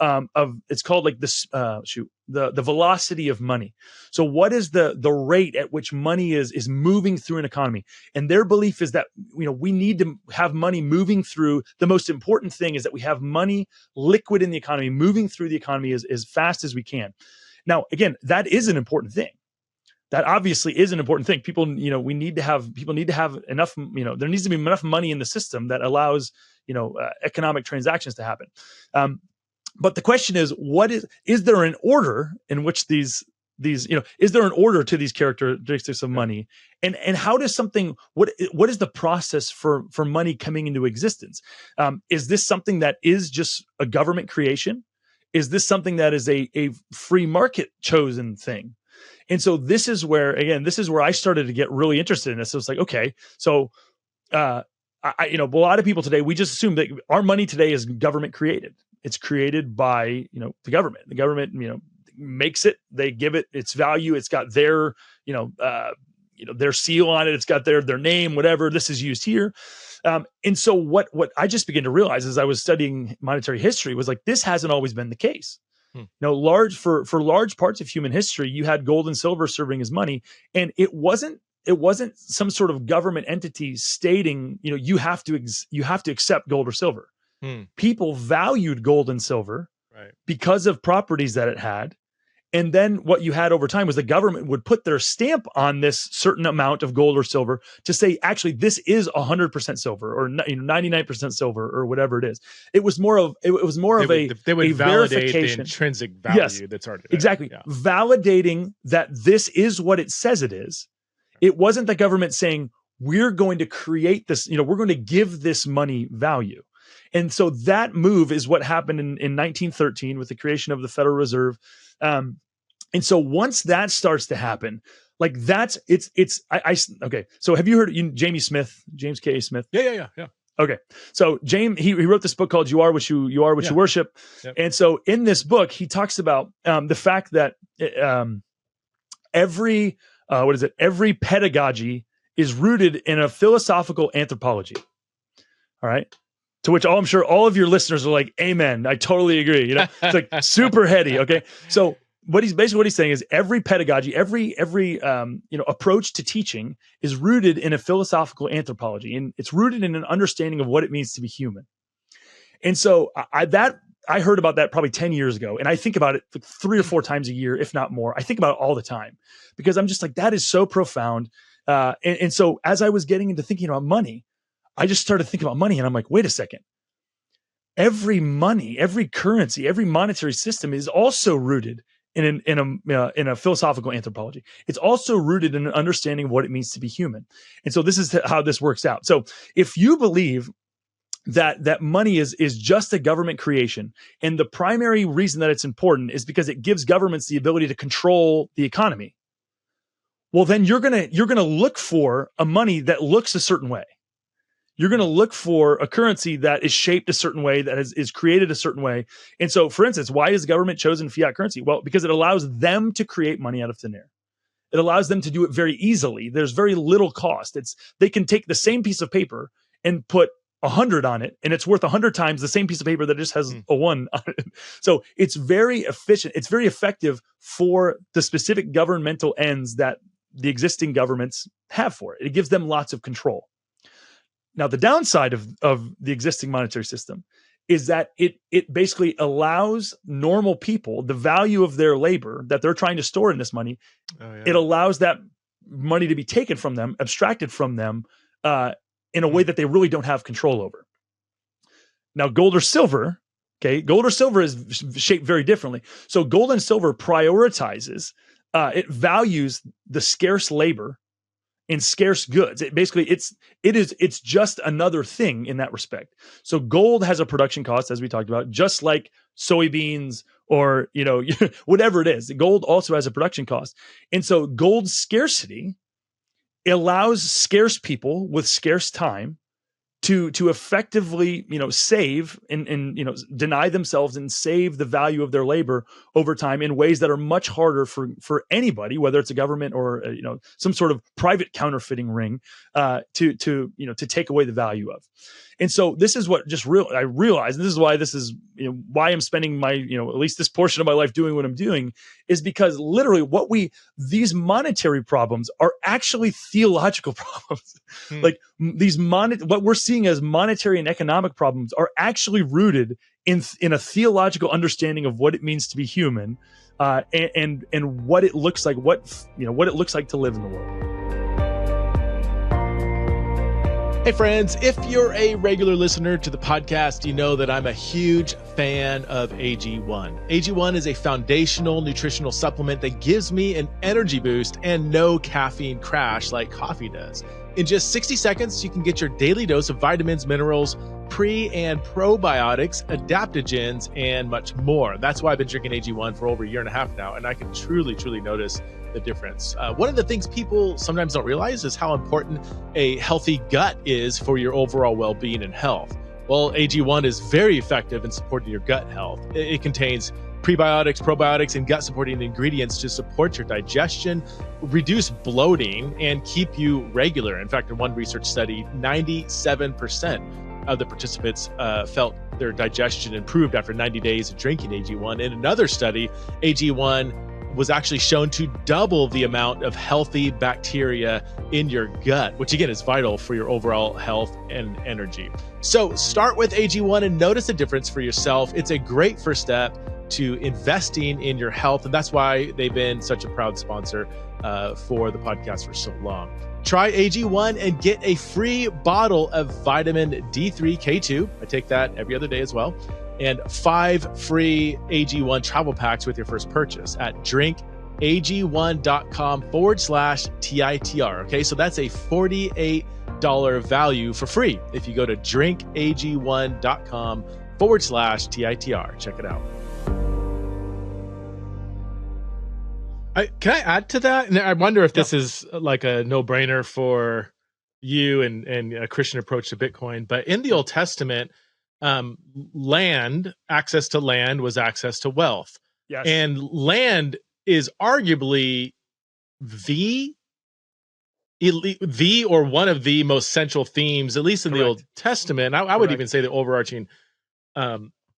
it's called like this, the velocity of money. So what is the rate at which money is moving through an economy? And their belief is that, we need to have money moving through. The most important thing is that we have money liquid in the economy, moving through the economy as fast as we can. Now, again, that is an important thing. That obviously is an important thing. People need to have enough, there needs to be enough money in the system that allows, economic transactions to happen. But the question is there an order in which these, is there an order to these characteristics of money? And how does what is the process for money coming into existence? Is this something that is just a government creation? Is this something that is a free market chosen thing? And so this is where I started to get really interested in this. So it's like, okay, so, a lot of people today, we just assume that our money today is government created. It's created by, the government. The government, makes it, they give it its value. It's got their, their seal on it. It's got their name, whatever. This is used here. And so what I just began to realize as I was studying monetary history was like, this hasn't always been the case. For large parts of human history, you had gold and silver serving as money, and it wasn't some sort of government entity stating, you have to accept gold or silver. People valued gold and silver because of properties that it had. And then what you had over time was the government would put their stamp on this certain amount of gold or silver to say, actually, this is 100% silver or 99% silver or whatever it is. It was more of a
validate the intrinsic value that's already there.
Exactly. Yeah. Validating that this is what it says it is. It wasn't the government saying, we're going to create this, we're going to give this money value. And so that move is what happened in 1913 with the creation of the Federal Reserve. And so once that starts to happen, like that's, okay. So have you heard James K. Smith?
Yeah.
Okay. So James, he wrote this book called You Are What You Worship. Yep. And so in this book, he talks about, the fact that, every pedagogy is rooted in a philosophical anthropology. All right. To which I'm sure all of your listeners are like, amen. I totally agree. It's like super heady. Okay. So what he's saying is every pedagogy, every approach to teaching is rooted in a philosophical anthropology, and it's rooted in an understanding of what it means to be human. And so I heard about that probably 10 years ago, and I think about it like 3 or 4 times a year, if not more. I think about it all the time because I'm just like, that is so profound. And so as I was getting into thinking about money, I just started thinking about money, and I'm like, wait a second. Every money, every currency, every monetary system is also rooted in a philosophical anthropology. It's also rooted in an understanding of what it means to be human. And so this is how this works out. So if you believe that money is just a government creation, and the primary reason that it's important is because it gives governments the ability to control the economy, well, then you're gonna look for a money that looks a certain way. You're going to look for a currency that is shaped a certain way, that is created a certain way. And so, for instance, why has the government chosen fiat currency? Well, because it allows them to create money out of thin air. It allows them to do it very easily. There's very little cost. They can take the same piece of paper and put 100 on it, and it's worth 100 times the same piece of paper that just has a 1 on it. So it's very efficient. It's very effective for the specific governmental ends that the existing governments have for it. It gives them lots of control. Now, the downside of the existing monetary system is that it basically allows normal people the value of their labor that they're trying to store in this money. It allows that money to be taken from them, abstracted from them in a way that they really don't have control over. Now, gold or silver is shaped very differently. So gold and silver prioritizes, it values the scarce labor in scarce goods. It's just another thing in that respect. So gold has a production cost, as we talked about, just like soybeans or, whatever it is. Gold also has a production cost. And so gold scarcity allows scarce people with scarce time to effectively, save and deny themselves and save the value of their labor over time in ways that are much harder for anybody, whether it's a government or some sort of private counterfeiting ring, to take away the value of. And so this is what I realized, and this is why I'm spending my, at least this portion of my life doing what I'm doing, is because literally these monetary problems are actually theological problems. Like what we're seeing as monetary and economic problems are actually rooted in a theological understanding of what it means to be human, and what it looks like, what it looks like to live in the world.
Hey friends, if you're a regular listener to the podcast, you know that I'm a huge fan of AG1. AG1 is a foundational nutritional supplement that gives me an energy boost and no caffeine crash like coffee does. In just 60 seconds, you can get your daily dose of vitamins, minerals, pre- and probiotics, adaptogens, and much more. That's why I've been drinking AG1 for over a year and a half now, and I can truly notice the difference. One of the things people sometimes don't realize is how important a healthy gut is for your overall well-being and health. Well, AG1 is very effective in supporting your gut health. It contains prebiotics, probiotics, and gut supporting ingredients to support your digestion, reduce bloating, and keep you regular. In fact, in one research study, 97% of the participants felt their digestion improved after 90 days of drinking AG1. In another study, AG1 was actually shown to double the amount of healthy bacteria in your gut, which again is vital for your overall health and energy. So start with AG1 and notice a difference for yourself. It's a great first step to investing in your health, and that's why they've been such a proud sponsor for the podcast for so long. Try AG1 and get a free bottle of vitamin D3K2. I take that every other day as well. And 5 free AG1 travel packs with your first purchase at drinkag1.com/TITR. Okay, so that's a $48 value for free if you go to drinkag1.com/TITR. Check it out. Can I add to that? And I wonder if this is like a no-brainer for you and a Christian approach to Bitcoin. But in the Old Testament, access to land was access to wealth.
Yes.
And land is arguably the or one of the most central themes, at least in the Old Testament. I would even say the overarching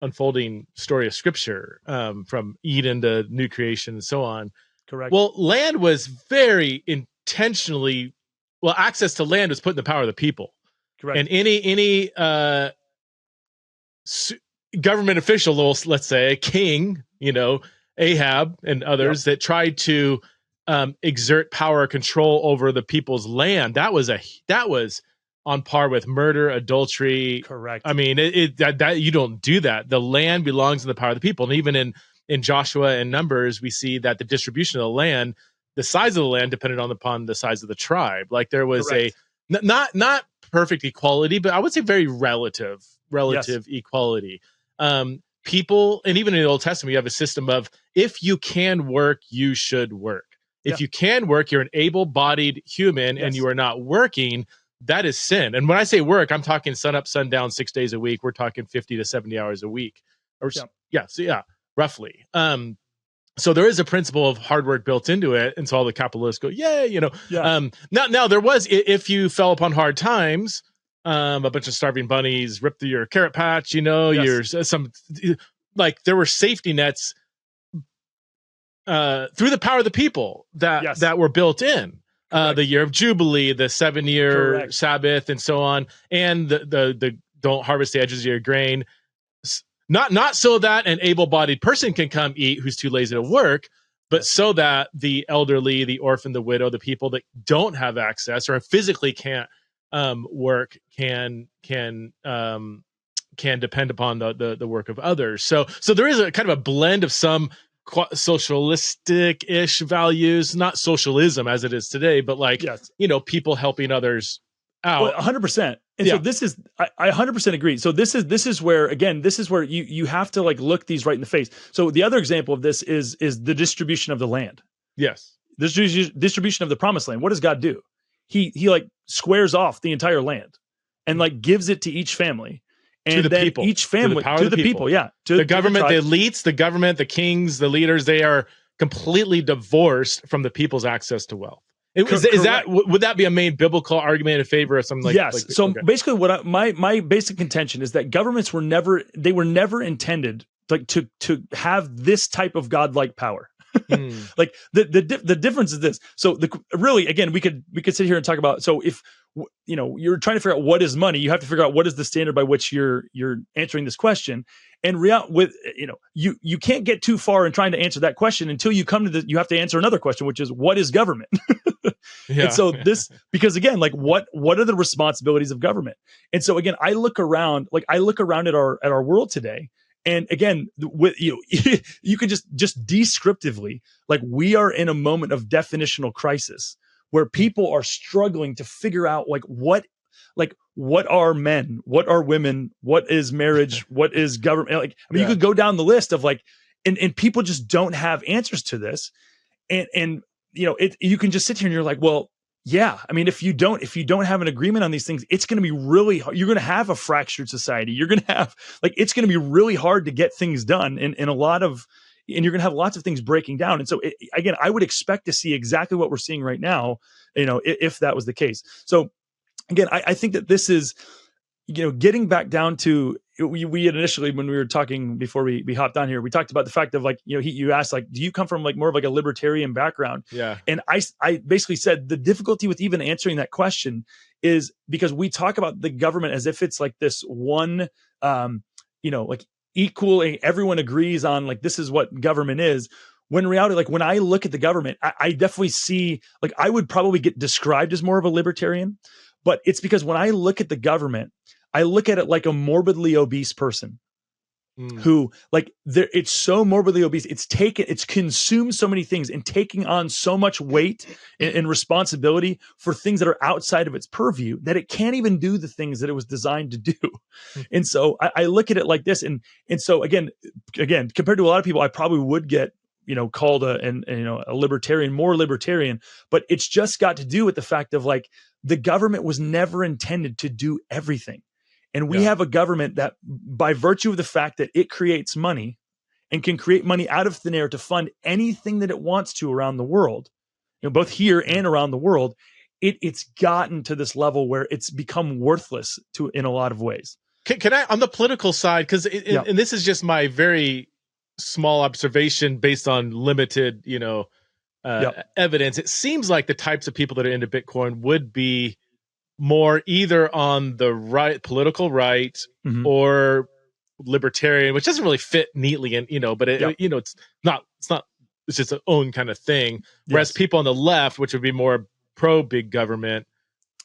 unfolding story of Scripture, from Eden to new creation and so on.
Correct.
Well, land was very intentionally, access to land was put in the power of the people.
Correct.
And any government official, let's say a king, Ahab and others that tried to exert power or control over the people's land, that was on par with murder, adultery.
Correct.
I mean, that you don't do that. The land belongs in the power of the people. And even in Joshua and Numbers, we see that the distribution of the land, the size of the land depended upon the size of the tribe. Like there was not perfect equality, but I would say very relative equality. People, and even in the Old Testament, you have a system of, if you can work, you should work. If you can work, you're an able-bodied human and you are not working, that is sin. And when I say work, I'm talking sun up, sun down, 6 days a week. We're talking 50 to 70 hours a week. Roughly. So there is a principle of hard work built into it. And so all the capitalists go, yay, Now there was, if you fell upon hard times, a bunch of starving bunnies ripped through your carrot patch, there were safety nets through the power of the people that were built in. The year of Jubilee, the 7-year Sabbath, and so on, and the don't harvest the edges of your grain. Not so that an able-bodied person can come eat who's too lazy to work, but so that the elderly, the orphan, the widow, the people that don't have access or physically can't work can depend upon the work of others. So there is a kind of a blend of some socialistic-ish values, not socialism as it is today, but people helping others out.
100%. And so this is, I 100% agree. So this is where you have to look these right in the face. So the other example of this is the distribution of the land.
Yes.
This distribution of the promised land. What does God do? He squares off the entire land and gives it to each family. And
to the people.
Each family, to the people. Yeah.
The government, the elites, the government, the kings, the leaders, they are completely divorced from the people's access to wealth. Would that be a main biblical argument in favor of something like?
Yes. Basically, what my basic contention is that governments were never intended to have this type of godlike power. The difference is this. So really, again, we could sit here and talk about. So if you're trying to figure out what is money, you have to figure out what is the standard by which you're answering this question. And you can't get too far in trying to answer that question until you come to you have to answer another question, which is, what is government? And so because again, what are the responsibilities of government? And so again, I look around at our world today. And again, you could just descriptively, we are in a moment of definitional crisis where people are struggling to figure out what are men, what are women, what is marriage, what is government? You could go down the list of and people just don't have answers to this. And you can just sit here and you're like, well, yeah. I mean, if you don't have an agreement on these things, it's going to be really hard. You're going to have a fractured society. You're going to have it's going to be really hard to get things done in a lot of and you're going to have lots of things breaking down. And so again, I would expect to see exactly what we're seeing right now, if that was the case. So again, I think that this is, getting back down to, we had initially, when we were talking before we hopped on here, we talked about the fact of like, you asked like, do you come from like more of like a libertarian background?
Yeah.
And I basically said the difficulty with even answering that question is because we talk about the government as if it's like this one, like equal, everyone agrees on like, this is what government is. When in reality, like when I look at the government, I definitely see, like, I would probably get described as more of a libertarian, but it's because when I look at the government, I look at it like a morbidly obese person who like it's so morbidly obese. It's consumed so many things and taking on so much weight and responsibility for things that are outside of its purview that it can't even do the things that it was designed to do. And so I look at it like this. And so again, compared to a lot of people, I probably would get, called a libertarian, more libertarian, but it's just got to do with the fact of like, the government was never intended to do everything. And we have a government that, by virtue of the fact that it creates money and can create money out of thin air to fund anything that it wants to around the world, both here and around the world, it's gotten to this level where it's become worthless in a lot of ways.
Can I, on the political side, because and this is just my very small observation based on limited, evidence, it seems like the types of people that are into Bitcoin would be more either on the right, political right, or libertarian, which doesn't really fit neatly in, but it's just its own kind of thing. Whereas people on the left, which would be more pro big government,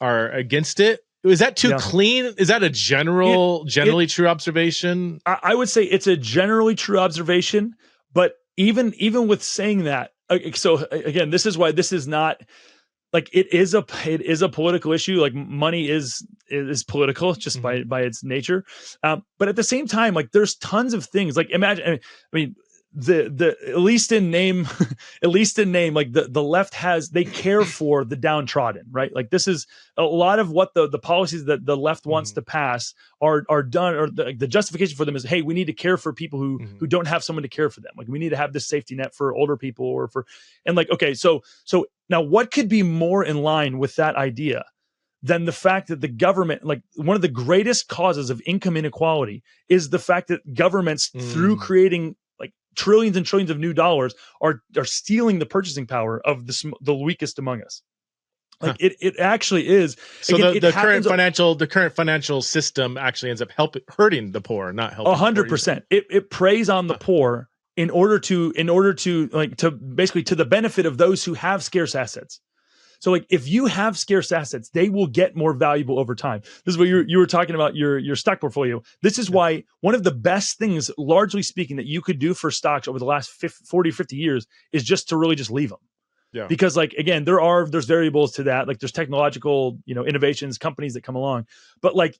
are against it. Is that too clean? Is that a generally true observation?
I would say it's a generally true observation, but even with saying that, so again, this is why this is not like it is a political issue. Like money is political just by its nature. But at the same time, like there's tons of things. Like imagine, I mean, the at least in name, like the left they care for the downtrodden, right? Like this is a lot of what the policies that the left wants to pass are done, or the justification for them is, hey, we need to care for people who don't have someone to care for them. Like we need to have this safety net for older people and like, okay, so now what could be more in line with that idea than the fact that the government, like one of the greatest causes of income inequality is the fact that governments through creating trillions and trillions of new dollars are stealing the purchasing power of the weakest among us. Like it actually is.
So again, the current financial system actually ends up hurting the poor, not helping.
100%. It preys on the poor in order to basically to the benefit of those who have scarce assets. So like if you have scarce assets, they will get more valuable over time. This is what you were talking about your stock portfolio. This is why one of the best things, largely speaking, that you could do for stocks over the last 40, 50 years is just to really just leave them. Yeah. Because like, again, there's variables to that. Like there's technological, innovations, companies that come along, but like,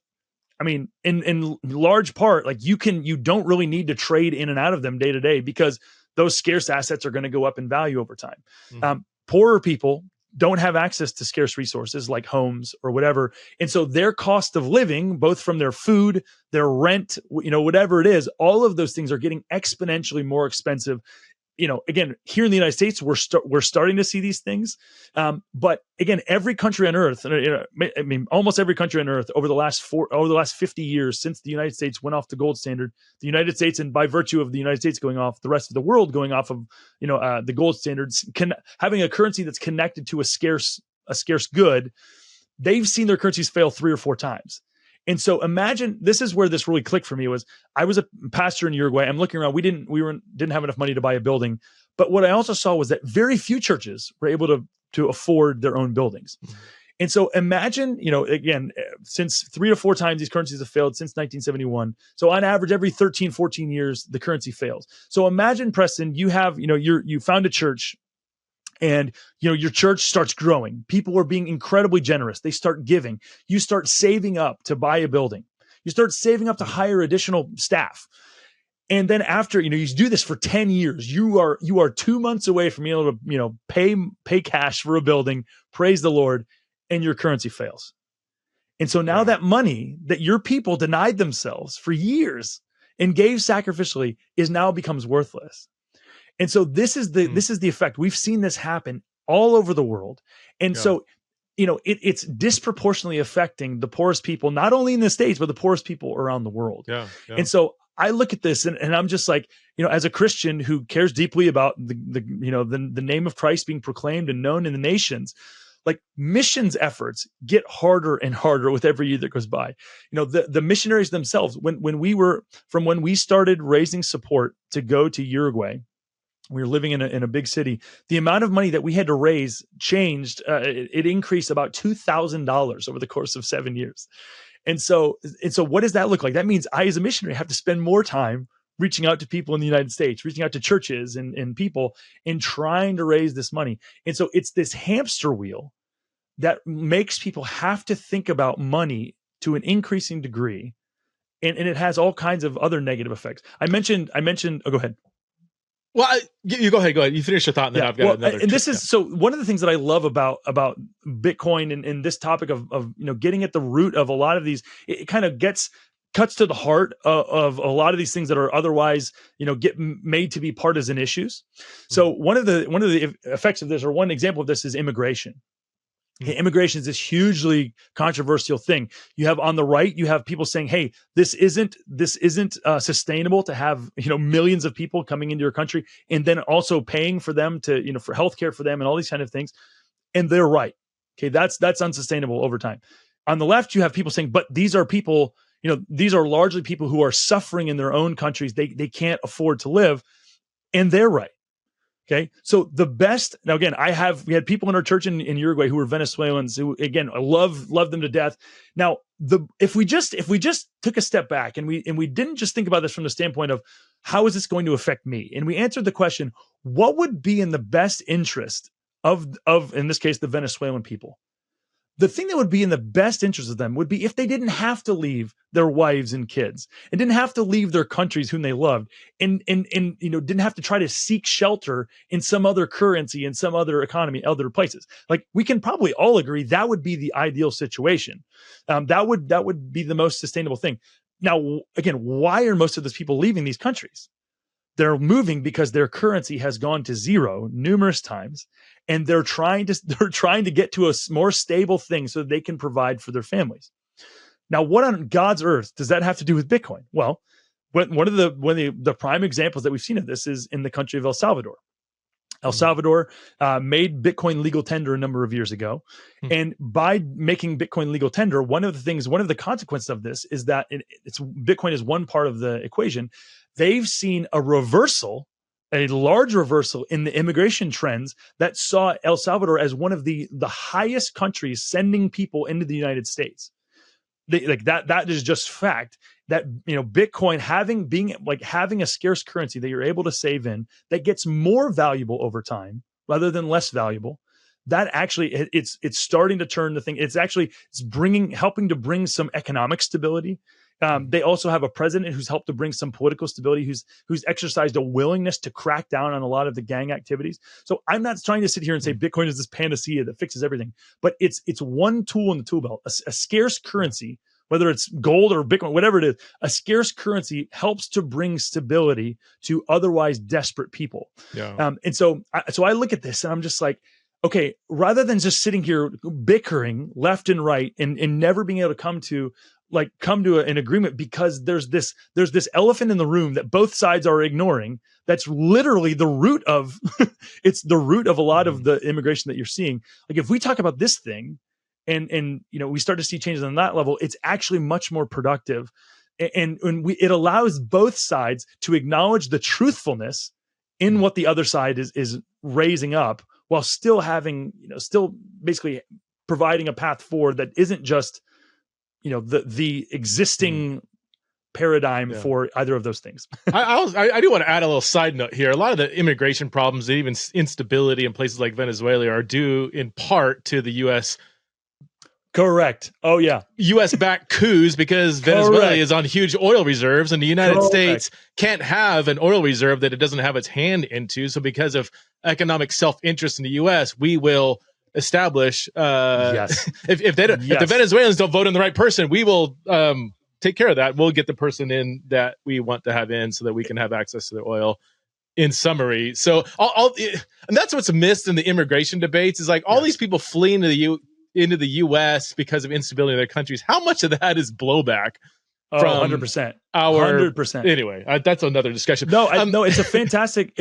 I mean, in large part, like you don't really need to trade in and out of them day to day because those scarce assets are going to go up in value over time. Poorer people don't have access to scarce resources like homes or whatever. And so their cost of living, both from their food, their rent, whatever it is, all of those things are getting exponentially more expensive. Again, here in the United States, we're starting to see these things. But again, every country on earth, almost every country on earth over the last 50 years since the United States went off the gold standard, the United States, and by virtue of the United States going off, the rest of the world going off of, the gold standards, having a currency that's connected to a scarce good, they've seen their currencies fail 3 or 4 times. And so imagine, this is where this really clicked for me was I was a pastor in Uruguay. I'm looking around. We didn't have enough money to buy a building. But what I also saw was that very few churches were able to afford their own buildings. And so imagine, again, since 3 to 4 times these currencies have failed since 1971. So on average, every 13, 14 years, the currency fails. So imagine, Preston, you have, you found a church. And, your church starts growing. People are being incredibly generous. They start giving. You start saving up to buy a building. You start saving up to hire additional staff. And then after, you do this for 10 years, you are 2 months away from being able to, pay cash for a building, praise the Lord, and your currency fails. And so now that money that your people denied themselves for years and gave sacrificially now becomes worthless. And so this is the effect. We've seen this happen all over the world. And so, it's disproportionately affecting the poorest people, not only in the States, but the poorest people around the world.
Yeah.
And so I look at this and I'm just like, as a Christian who cares deeply about the name of Christ being proclaimed and known in the nations, like missions efforts get harder and harder with every year that goes by. The missionaries themselves, when we started raising support to go to Uruguay, we were living in a big city. The amount of money that we had to raise changed. It increased about $2,000 over the course of 7 years. And so what does that look like? That means I, as a missionary, have to spend more time reaching out to people in the United States, reaching out to churches and people and trying to raise this money. And so it's this hamster wheel that makes people have to think about money to an increasing degree. And it has all kinds of other negative effects. I mentioned, oh, go ahead.
Well, you go ahead. You finish your thought, and then I've got another.
And this is so one of the things that I love about Bitcoin and this topic of getting at the root of a lot of these. It kind of cuts to the heart of a lot of these things that are otherwise get made to be partisan issues. So one of the effects of this, or one example of this, is immigration. Immigration is this hugely controversial thing. You have on the right, you have people saying, "Hey, this isn't sustainable to have millions of people coming into your country and then also paying for them to for healthcare for them and all these kind of things." And they're right. Okay, that's unsustainable over time. On the left, you have people saying, "But these are people, these are largely people who are suffering in their own countries. They can't afford to live," and they're right. Okay. So the best, now again, we had people in our church in Uruguay who were Venezuelans who, again, I love them to death. Now, if we just took a step back and we didn't just think about this from the standpoint of how is this going to affect me? And we answered the question, what would be in the best interest of, in this case, the Venezuelan people? The thing that would be in the best interest of them would be if they didn't have to leave their wives and kids and didn't have to leave their countries whom they loved and didn't have to try to seek shelter in some other currency, in some other economy, other places. Like, we can probably all agree that would be the ideal situation. That would be the most sustainable thing. Now, again, why are most of those people leaving these countries? They're moving because their currency has gone to zero numerous times, and they're trying to get to a more stable thing so that they can provide for their families. Now, what on God's earth does that have to do with Bitcoin? Well, one of the prime examples that we've seen of this is in the country of El Salvador. El Salvador made Bitcoin legal tender a number of years ago. And by making Bitcoin legal tender, one of the consequences of this is that Bitcoin is one part of the equation. They've seen a large reversal in the immigration trends that saw El Salvador as one of the highest countries sending people into the United States. That is just fact. That Bitcoin having a scarce currency that you're able to save in that gets more valuable over time rather than less valuable. That actually it's starting to turn the thing. It's helping to bring some economic stability. They also have a president who's helped to bring some political stability, who's exercised a willingness to crack down on a lot of the gang activities. So I'm not trying to sit here and say Bitcoin is this panacea that fixes everything, but it's one tool in the tool belt. A scarce currency, whether it's gold or Bitcoin, whatever it is, a scarce currency helps to bring stability to otherwise desperate people.
Yeah.
And so I look at this and I'm just like, okay, rather than just sitting here bickering left and right and never being able to come to an agreement, because there's this elephant in the room that both sides are ignoring. That's literally the root of it's the root of a lot of the immigration that you're seeing. Like, if we talk about this thing and we start to see changes on that level, it's actually much more productive. And it allows both sides to acknowledge the truthfulness in what the other side is raising up, while still having, still basically providing a path forward that isn't just the existing paradigm for either of those things.
I do want to add a little side note here. A lot of the immigration problems and even instability in places like Venezuela are due in part to the U.S.
Correct. Oh, yeah.
U.S.-backed coups, because Venezuela is on huge oil reserves, and the United States can't have an oil reserve that it doesn't have its hand into. So because of economic self-interest in the U.S., we will establish if the Venezuelans don't vote in the right person, we will take care of that. We'll get the person in that we want to have in so that we can have access to the oil. in summary. So and that's what's missed in the immigration debates is like all these people fleeing to into the U.S. because of instability in their countries. How much of that is blowback?
From 100%.
Our
100%.
Anyway, that's another discussion.
No, no, it's a fantastic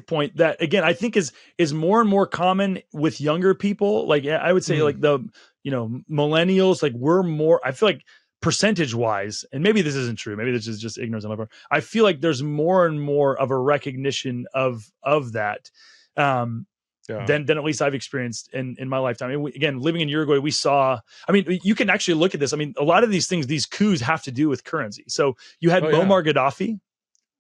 point that again I think is more and more common with younger people. Like I would say, like the millennials, like we're more. I feel like percentage wise, and maybe this isn't true. Maybe this is just ignorance on my part. I feel like there's more and more of a recognition of that. Than at least I've experienced in my lifetime. I mean, again, living in Uruguay, we saw, I mean, you can actually look at this. I mean, a lot of these things, these coups have to do with currency. So you had Muammar Gaddafi.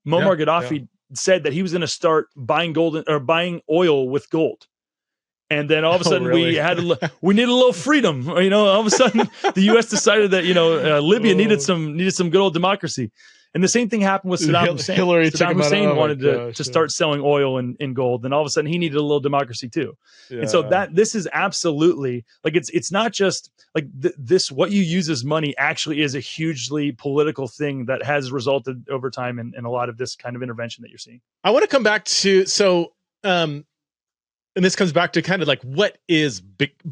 Muammar Gaddafi said that he was going to start buying gold or buying oil with gold. And then all of a sudden we needed a little freedom. All of a sudden the U.S. decided that, Libya needed some good old democracy. And the same thing happened with Saddam Hussein. Saddam Hussein wanted to start selling oil in gold. And all of a sudden he needed a little democracy too. Yeah. And so this is absolutely like, it's not just like this, what you use as money actually is a hugely political thing that has resulted over time in a lot of this kind of intervention that you're seeing.
I want to come back to, and this comes back to kind of like, what is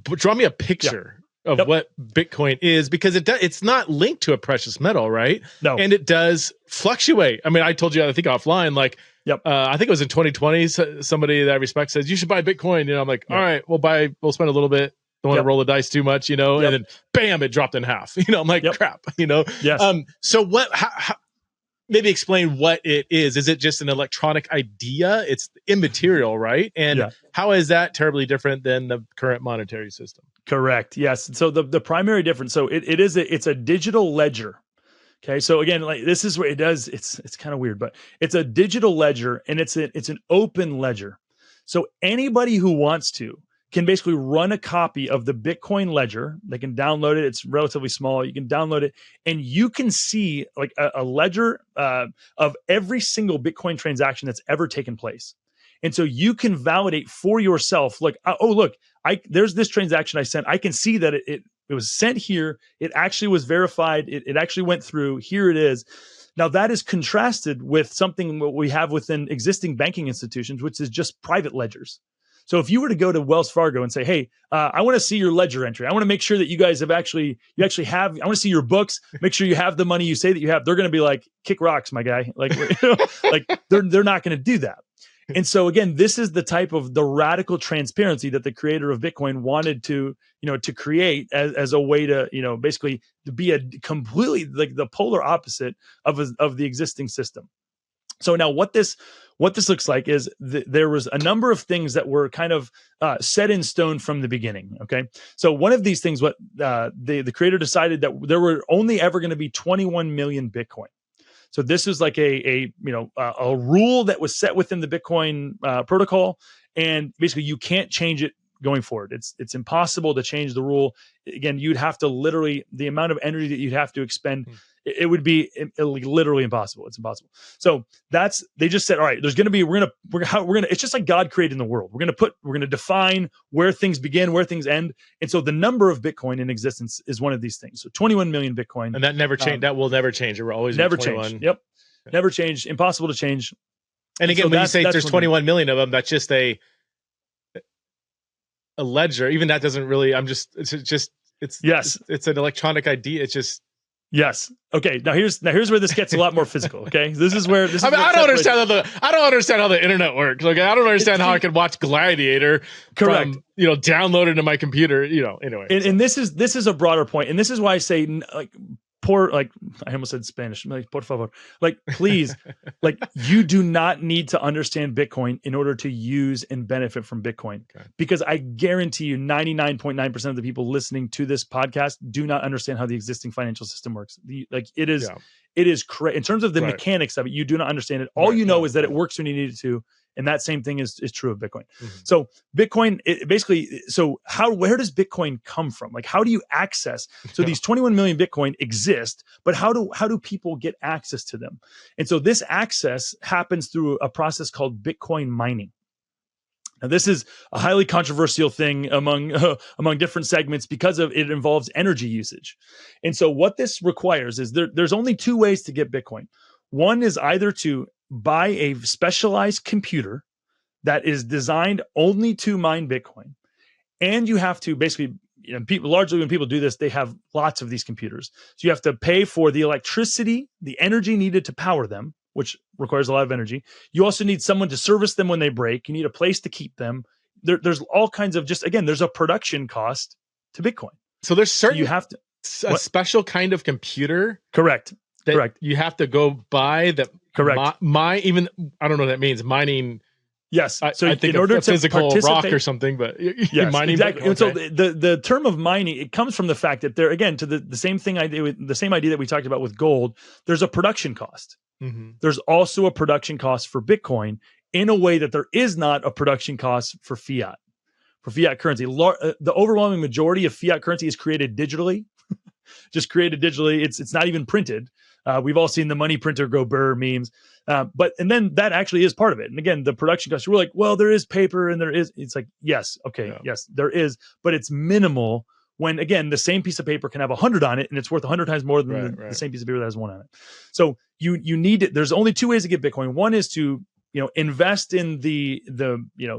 draw me a picture of what Bitcoin is, because it's not linked to a precious metal, right? No. And it does fluctuate. I mean, I told you, I think offline, like, I think it was in 2020, somebody that I respect says, you should buy Bitcoin. I'm like, all right, we'll spend a little bit. Don't want to roll the dice too much, and then bam, it dropped in half. I'm like, crap,
Yes.
So how, maybe explain what it is. Is it just an electronic idea? It's immaterial, right? And how is that terribly different than the current monetary system?
Correct. Yes. So the primary difference. So it's a digital ledger. Okay. So again, like this is what it does. It's kind of weird, but it's a digital ledger and it's an open ledger. So anybody who wants to can basically run a copy of the Bitcoin ledger. They can download it. It's relatively small. You can download it and you can see like a ledger of every single Bitcoin transaction that's ever taken place. And so you can validate for yourself, like, oh, look, there's this transaction I sent. I can see that it was sent here. It actually was verified. It actually went through. Here it is. Now that is contrasted with something what we have within existing banking institutions, which is just private ledgers. So if you were to go to Wells Fargo and say, hey, I want to see your ledger entry. I want to make sure that you guys have I want to see your books, make sure you have the money you say that you have. They're going to be like, kick rocks, my guy. Like, like they're not going to do that. And so again, this is the type of the radical transparency that the creator of Bitcoin wanted to create as a way to, basically to be a completely like the polar opposite of the existing system. So now what this looks like is there was a number of things that were kind of set in stone from the beginning. Okay. So one of these things, what the creator decided that there were only ever going to be 21 million Bitcoin. So this is like a rule that was set within the Bitcoin protocol, and basically you can't change it going forward. It's impossible to change the rule. Again, you'd have to literally the amount of energy that you'd have to expend. It would be literally impossible. It's impossible. So they just said, all right, there's going to be we're gonna. It's just like God created the world. We're going to define where things begin, where things end, and so the number of Bitcoin in existence is one of these things. So 21 million Bitcoin,
and that never changed. That will never change. It will always
never
be 21.
change. Yep, never change. Impossible to change.
And again, so when you say there's 21 million of them, that's just a ledger. Even that doesn't really. It's an electronic ID. It's just.
Yes. Okay. Now here's where this gets a lot more physical. Okay. This is where
I don't understand how the internet works. Okay. I don't understand how I can watch Gladiator.
Correct.
From, download it to my computer. Anyway.
And this is a broader point, and this is why I say I almost said Spanish, like por favor, like please, like you do not need to understand Bitcoin in order to use and benefit from Bitcoin, because I guarantee you 99.9% of the people listening to this podcast do not understand how the existing financial system works. It is in terms of the mechanics of it, you do not understand it. All you know is that it works when you need it to. And that same thing is true of Bitcoin. Mm-hmm. So Bitcoin, where does Bitcoin come from? Like, how do you access? So these 21 million Bitcoin exist, but how do people get access to them? And so this access happens through a process called Bitcoin mining. Now, this is a highly controversial thing among different segments because it involves energy usage. And so what this requires is there's only two ways to get Bitcoin. One is either to buy a specialized computer that is designed only to mine Bitcoin. And you have to basically, people, largely when people do this, they have lots of these computers. So you have to pay for the electricity, the energy needed to power them, which requires a lot of energy. You also need someone to service them when they break. You need a place to keep them. There's all kinds of there's a production cost to Bitcoin.
So there's certain,
you have to,
special kind of computer.
Correct.
You have to go buy that.
Correct.
I don't know what that means. Mining.
Yes.
So I think in order to physical rock or something, but
yes,
mining
exactly.
Bitcoin, okay.
And so the term of mining, it comes from the fact that there, again, to the same thing the same idea that we talked about with gold, there's a production cost. Mm-hmm. There's also a production cost for Bitcoin in a way that there is not a production cost for fiat. For fiat currency, the overwhelming majority of fiat currency is created digitally, just created digitally. It's not even printed. We've all seen the money printer go burr memes. And then that actually is part of it. And again, the production cost, we're like, well, there is paper and it's like, yes, okay, yeah. Yes, there is, but it's minimal when, again, the same piece of paper can have 100 on it and it's worth 100 times more than the same piece of paper that has 1 on it. So you need it. There's only 2 ways to get Bitcoin. One is to, invest in the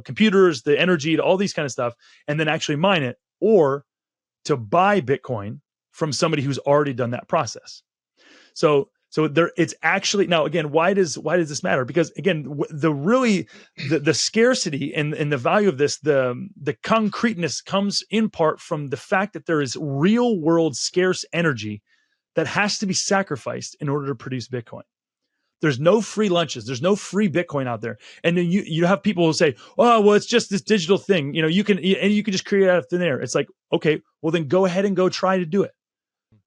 computers, the energy, all these kind of stuff, and then actually mine it, or to buy Bitcoin from somebody who's already done that process. So there, it's actually, now again, why does this matter? Because again, the scarcity and the value of this, the concreteness comes in part from the fact that there is real world scarce energy that has to be sacrificed in order to produce Bitcoin. There's no free lunches. There's no free Bitcoin out there. And then you have people who say, oh, well, it's just this digital thing. You can just create it out of thin air. It's like, okay, well then go ahead and go try to do it.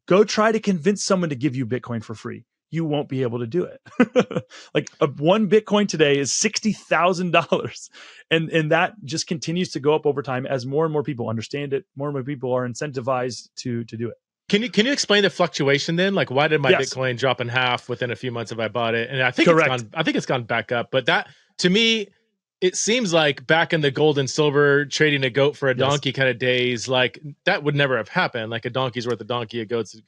Go try to convince someone to give you Bitcoin for free. You won't be able to do it. Like one Bitcoin today is $60,000. And that just continues to go up over time as more and more people understand it. More and more people are incentivized to do it. Can
you explain the fluctuation then? Like, why did my Bitcoin drop in half within a few months if I bought it? And I think it's gone back up. But that, to me, it seems like back in the gold and silver trading a goat for a donkey kind of days, like that would never have happened. Like a donkey's worth a donkey, a goat's,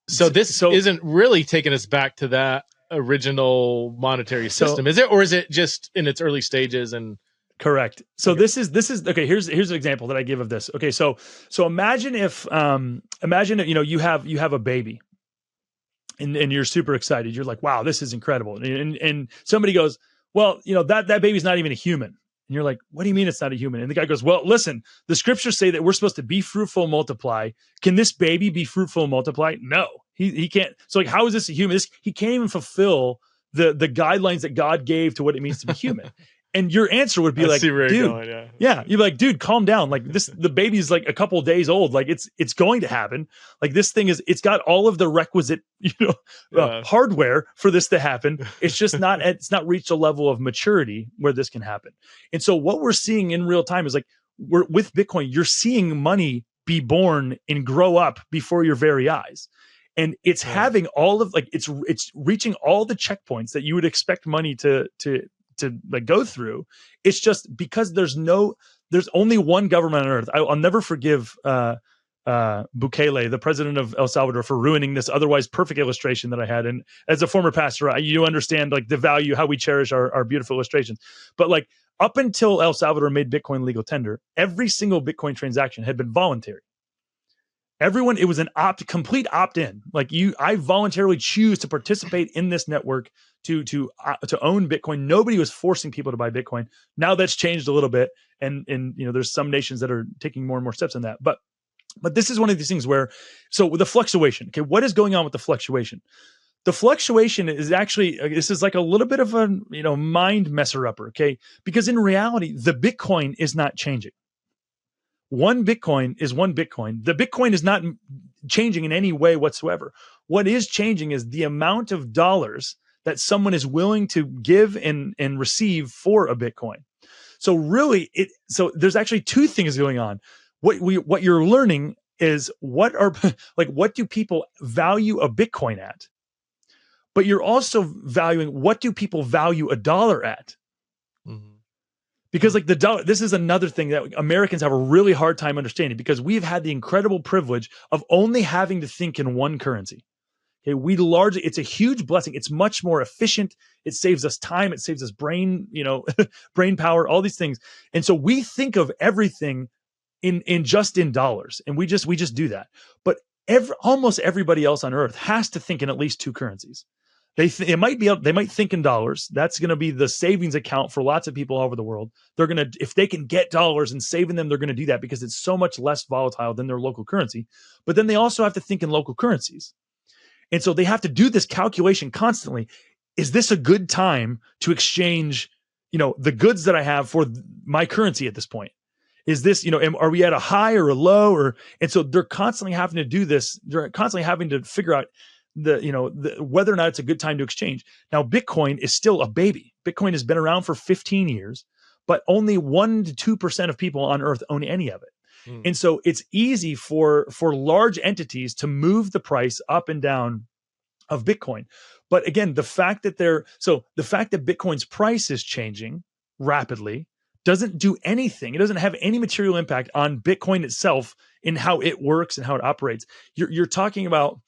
So this isn't really taking us back to that original monetary system, is it? Or is it just in its early stages? And
correct. So okay. This is okay. Here's an example that I give of this. Okay, so imagine if you have a baby, and you're super excited. You're like, wow, this is incredible. And somebody goes, well, that baby's not even a human. And you're like, what do you mean it's not a human? And the guy goes, well, listen, the scriptures say that we're supposed to be fruitful and multiply. Can this baby be fruitful and multiply? No, he can't. So like, how is this a human? He can't even fulfill the guidelines that God gave to what it means to be human. And your answer would be dude, you'd be like, dude, calm down. Like the baby's like a couple of days old. Like it's going to happen. Like this thing it's got all of the requisite, hardware for this to happen. It's just it's not reached a level of maturity where this can happen. And so what we're seeing in real time is like, with Bitcoin, you're seeing money be born and grow up before your very eyes. And it's having all of it's reaching all the checkpoints that you would expect money to like go through. It's just because there's only one government on earth. I'll never forgive Bukele, the president of El Salvador, for ruining this otherwise perfect illustration that I had. And as a former pastor, you understand like the value, how we cherish our beautiful illustrations. But like up until El Salvador made Bitcoin legal tender, every single Bitcoin transaction had been voluntary. Everyone, it was an complete opt-in. Like I voluntarily choose to participate in this network to own Bitcoin. Nobody was forcing people to buy Bitcoin. Now that's changed a little bit, and there's some nations that are taking more and more steps on that. But this is one of these things where, so with the fluctuation, okay, what is going on with the fluctuation? The fluctuation is actually, this is like a little bit of a mind messer upper, okay? Because in reality, the Bitcoin is not changing. One Bitcoin is one Bitcoin. The Bitcoin is not changing in any way whatsoever. What is changing is the amount of dollars that someone is willing to give and receive for a Bitcoin. So really, so there's actually 2 things going on. What you're learning is what do people value a Bitcoin at? But you're also valuing what do people value a dollar at? Mm-hmm. Because like the dollar, this is another thing that Americans have a really hard time understanding, because we've had the incredible privilege of only having to think in one currency. Okay, it's a huge blessing. It's much more efficient. It saves us time. It saves us brain, brain power, all these things. And so we think of everything in dollars, and we just do that. But almost everybody else on earth has to think in at least two currencies. They might think in dollars. That's going to be the savings account for lots of people all over the world. They're going to, if they can get dollars and saving them, they're going to do that because it's so much less volatile than their local currency. But then they also have to think in local currencies. And so they have to do this calculation constantly. Is this a good time to exchange, the goods that I have for my currency at this point? Is this, are we at a high or a low? And so they're constantly having to do this. They're constantly having to figure out whether or not it's a good time to exchange. Now, Bitcoin is still a baby. Bitcoin has been around for 15 years, but only 1% to 2% of people on earth own any of it. And so it's easy for large entities to move the price up and down of Bitcoin. But again, the fact that Bitcoin's price is changing rapidly doesn't do anything. It doesn't have any material impact on Bitcoin itself in how it works and how it operates. You're talking about,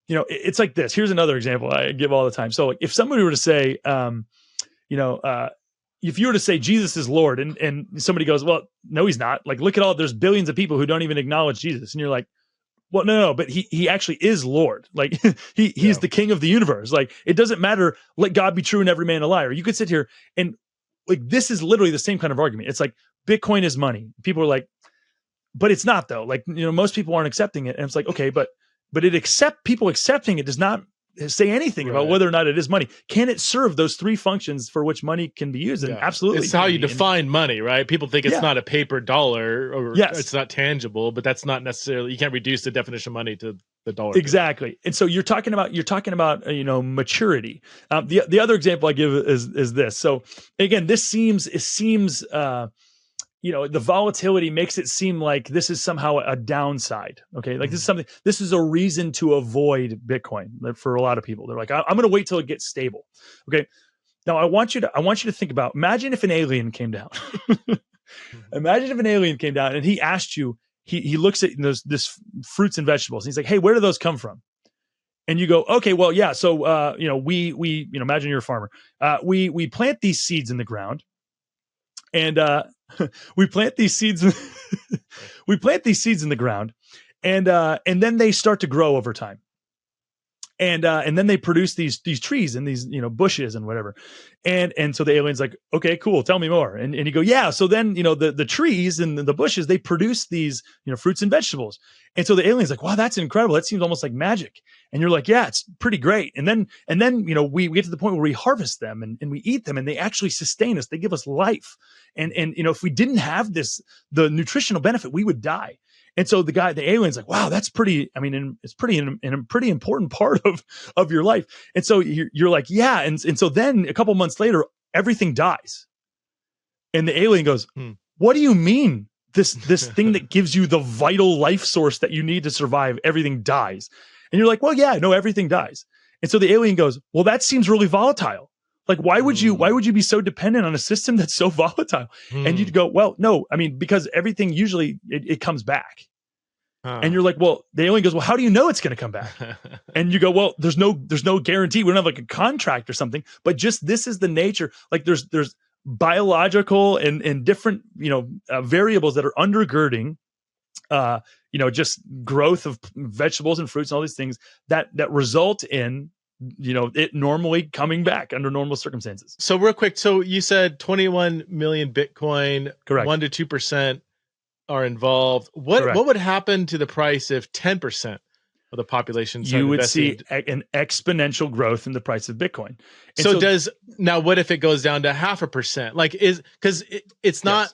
it's like this. Here's another example I give all the time. So if somebody were to say, if you were to say Jesus is Lord, and somebody goes, well, no, he's not. Like, look at there's billions of people who don't even acknowledge Jesus. And you're like, well, no, but he actually is Lord. Like he's the king of the universe. Like, it doesn't matter. Let God be true and every man a liar. You could sit here and like, this is literally the same kind of argument. It's like Bitcoin is money. People are like, but it's not though. Like, most people aren't accepting it. And it's like, okay, but people accepting it does not say anything about whether or not it is money. Can it serve those three functions for which money can be used? And absolutely.
It's how you define money, right? People think it's not a paper dollar or it's not tangible, but that's not necessarily, you can't reduce the definition of money to the dollar.
Exactly. And so you're talking about maturity. The other example I give is this. So again, it seems the volatility makes it seem like this is somehow a downside. Okay. Like this is a reason to avoid Bitcoin for a lot of people. They're like, I'm going to wait till it gets stable. Okay. Now I want you to think about, imagine if an alien came down. Imagine if an alien came down and he asked you, he looks at this fruits and vegetables. And he's like, hey, where do those come from? And you go, okay, well, yeah. So, we imagine you're a farmer. We plant these seeds in the ground, and we plant these seeds. We plant these seeds in the ground, and then they start to grow over time. And then they produce these trees and these bushes and whatever, and so the alien's like, okay, cool, tell me more. And you go, yeah. So then the trees and the bushes, they produce these fruits and vegetables. And so the alien's like, wow, that's incredible. That seems almost like magic. And you're like, yeah, it's pretty great. And then we get to the point where we harvest them and we eat them, and they actually sustain us. They give us life. And if we didn't have the nutritional benefit, we would die. And so the alien's like, wow, that's pretty, it's pretty a pretty important part of your life. And so you're like, yeah. And so then a couple months later, everything dies. And the alien goes, what do you mean? This thing that gives you the vital life source that you need to survive, everything dies. And you're like, well, yeah, no, everything dies. And so the alien goes, well, that seems really volatile. Like, why would you be so dependent on a system that's so volatile? And you'd go, well, no, because everything usually it comes back. And you're like, well, the alien goes, well, how do you know it's going to come back? And you go, well, there's no guarantee. We don't have like a contract or something, but just this is the nature. Like there's biological and different, variables that are undergirding, just growth of vegetables and fruits and all these things that result in, it normally coming back under normal circumstances.
So real quick. So you said 21 million Bitcoin,
correct.
1% to 2% are involved. What would happen to the price if 10% of the population
you would see an exponential growth in the price of Bitcoin?
And what if it goes down to 0.5%? Like it's not,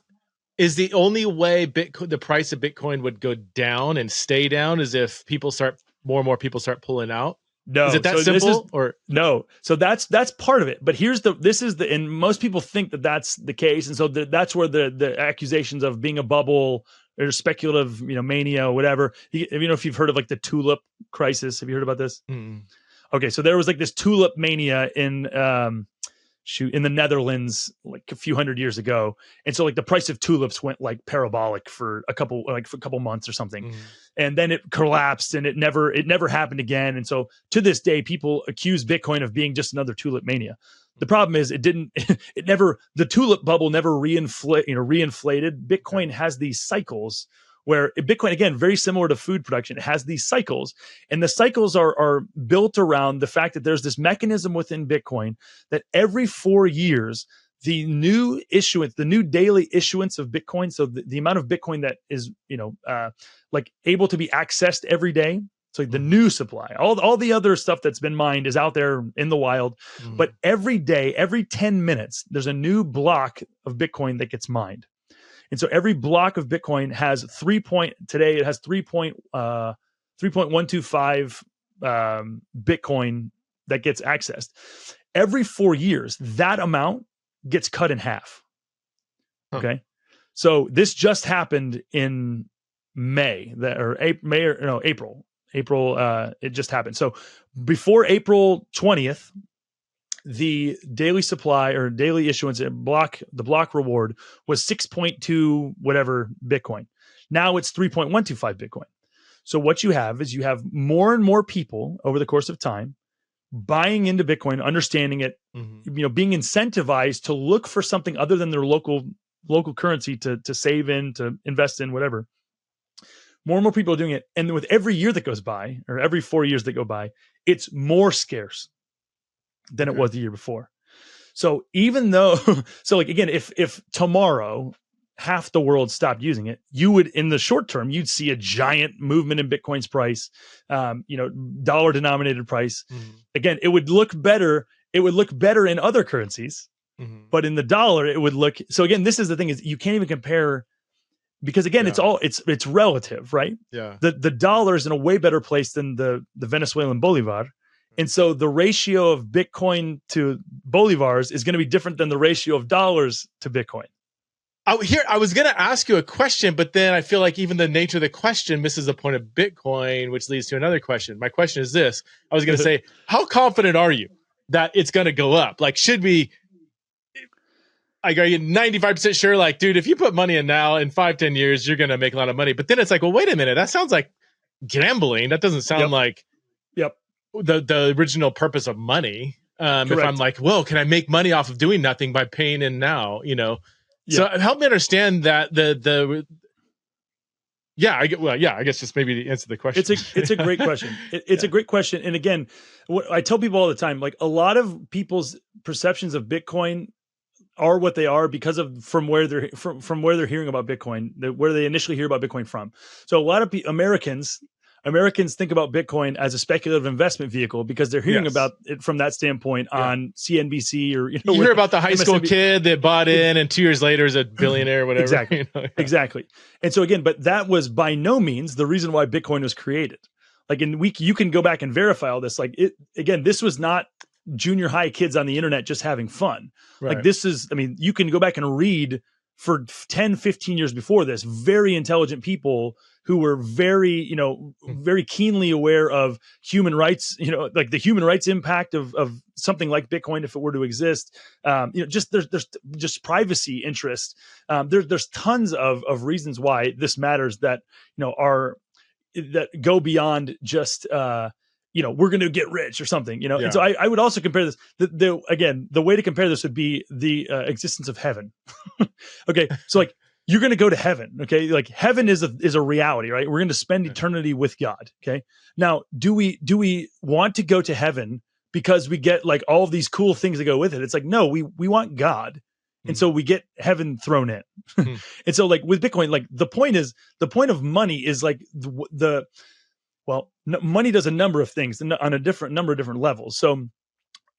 is the only way the price of Bitcoin would go down and stay down is if more and more people start pulling out?
No,
is it that simple or
no? So that's part of it. But and most people think that that's the case. And so that's where the accusations of being a bubble or speculative, mania or whatever. If you've heard of like the tulip crisis, have you heard about this?
Mm-hmm.
Okay. So there was like this tulip mania in, in the Netherlands like a few hundred years ago. And so like the price of tulips went like parabolic for a couple months or something.
Mm-hmm.
And then it collapsed and it never happened again. And so to this day, people accuse Bitcoin of being just another tulip mania. The problem is the tulip bubble never reinflated. Bitcoin has these cycles where Bitcoin, again, very similar to food production, it has these cycles, and the cycles are built around the fact that there's this mechanism within Bitcoin that every 4 years, the new daily issuance of Bitcoin, so the amount of Bitcoin that is, like able to be accessed every day, so the new supply, all the other stuff that's been mined is out there in the wild, but every day, every 10 minutes, there's a new block of Bitcoin that gets mined. And so every block of Bitcoin has 3.125 Bitcoin that gets accessed. Every 4 years, that amount gets cut in half. Okay. So this just happened in April. It just happened. So before April 20th, the daily supply or daily issuance the block reward was 6.2 whatever Bitcoin. Now it's 3.125 Bitcoin. So what you have is more and more people over the course of time buying into Bitcoin, understanding it, being incentivized to look for something other than their local currency to save in, to invest in, whatever. More and more people are doing it. And with every year that goes by, or every 4 years that go by, it's more scarce than it was the year before. So even though, like, again, if tomorrow half the world stopped using it, you would, in the short term, you'd see a giant movement in Bitcoin's price, dollar denominated price. Again, it would look better. It would look better in other currencies, but in the dollar, it would look, so again, this is the thing, is you can't even compare, because again, it's relative, right?
Yeah.
The dollar is in a way better place than the Venezuelan bolivar. And so the ratio of Bitcoin to bolivars is going to be different than the ratio of dollars to Bitcoin.
I was going to ask you a question, but then I feel like even the nature of the question misses the point of Bitcoin, which leads to another question. My question is this. I was going to say, how confident are you that it's going to go up? Like, are you 95% sure? Like, dude, if you put money in now, in 5-10 years, you're going to make a lot of money. But then it's like, well, wait a minute. That sounds like gambling. That doesn't sound like the original purpose of money. If I'm like, well, can I make money off of doing nothing by paying in now? So help me understand that I guess just maybe to answer the question.
It's a great question. It's a great question. And again, what I tell people all the time, like, a lot of people's perceptions of Bitcoin are what they are because of from where they're hearing about Bitcoin, where they initially hear about Bitcoin from. So a lot of Americans think about Bitcoin as a speculative investment vehicle because they're hearing about it from that standpoint on CNBC, or
you hear about the high school kid that bought in and 2 years later is a billionaire or whatever.
Exactly. Exactly. And so again, but that was by no means the reason why Bitcoin was created. Like, you can go back and verify all this. Like, this was not junior high kids on the internet just having fun. Right. Like, this is, you can go back and read for 10, 15 years before this, very intelligent people who were very, very keenly aware of human rights, like the human rights impact of something like Bitcoin if it were to exist. Just there's just privacy interest. There's tons of reasons why this matters that that go beyond just we're going to get rich or something. And so I would also compare this. The way to compare this would be the existence of heaven. Okay, so like, you're going to go to heaven. Okay, like, heaven is a reality, right? We're going to spend eternity with God. Okay, now do we want to go to heaven because we get like all of these cool things that go with it? It's like, no, we want God, and so we get heaven thrown in. And so, like, with Bitcoin, like, the point of money is like money does a number of things on a number of different levels. So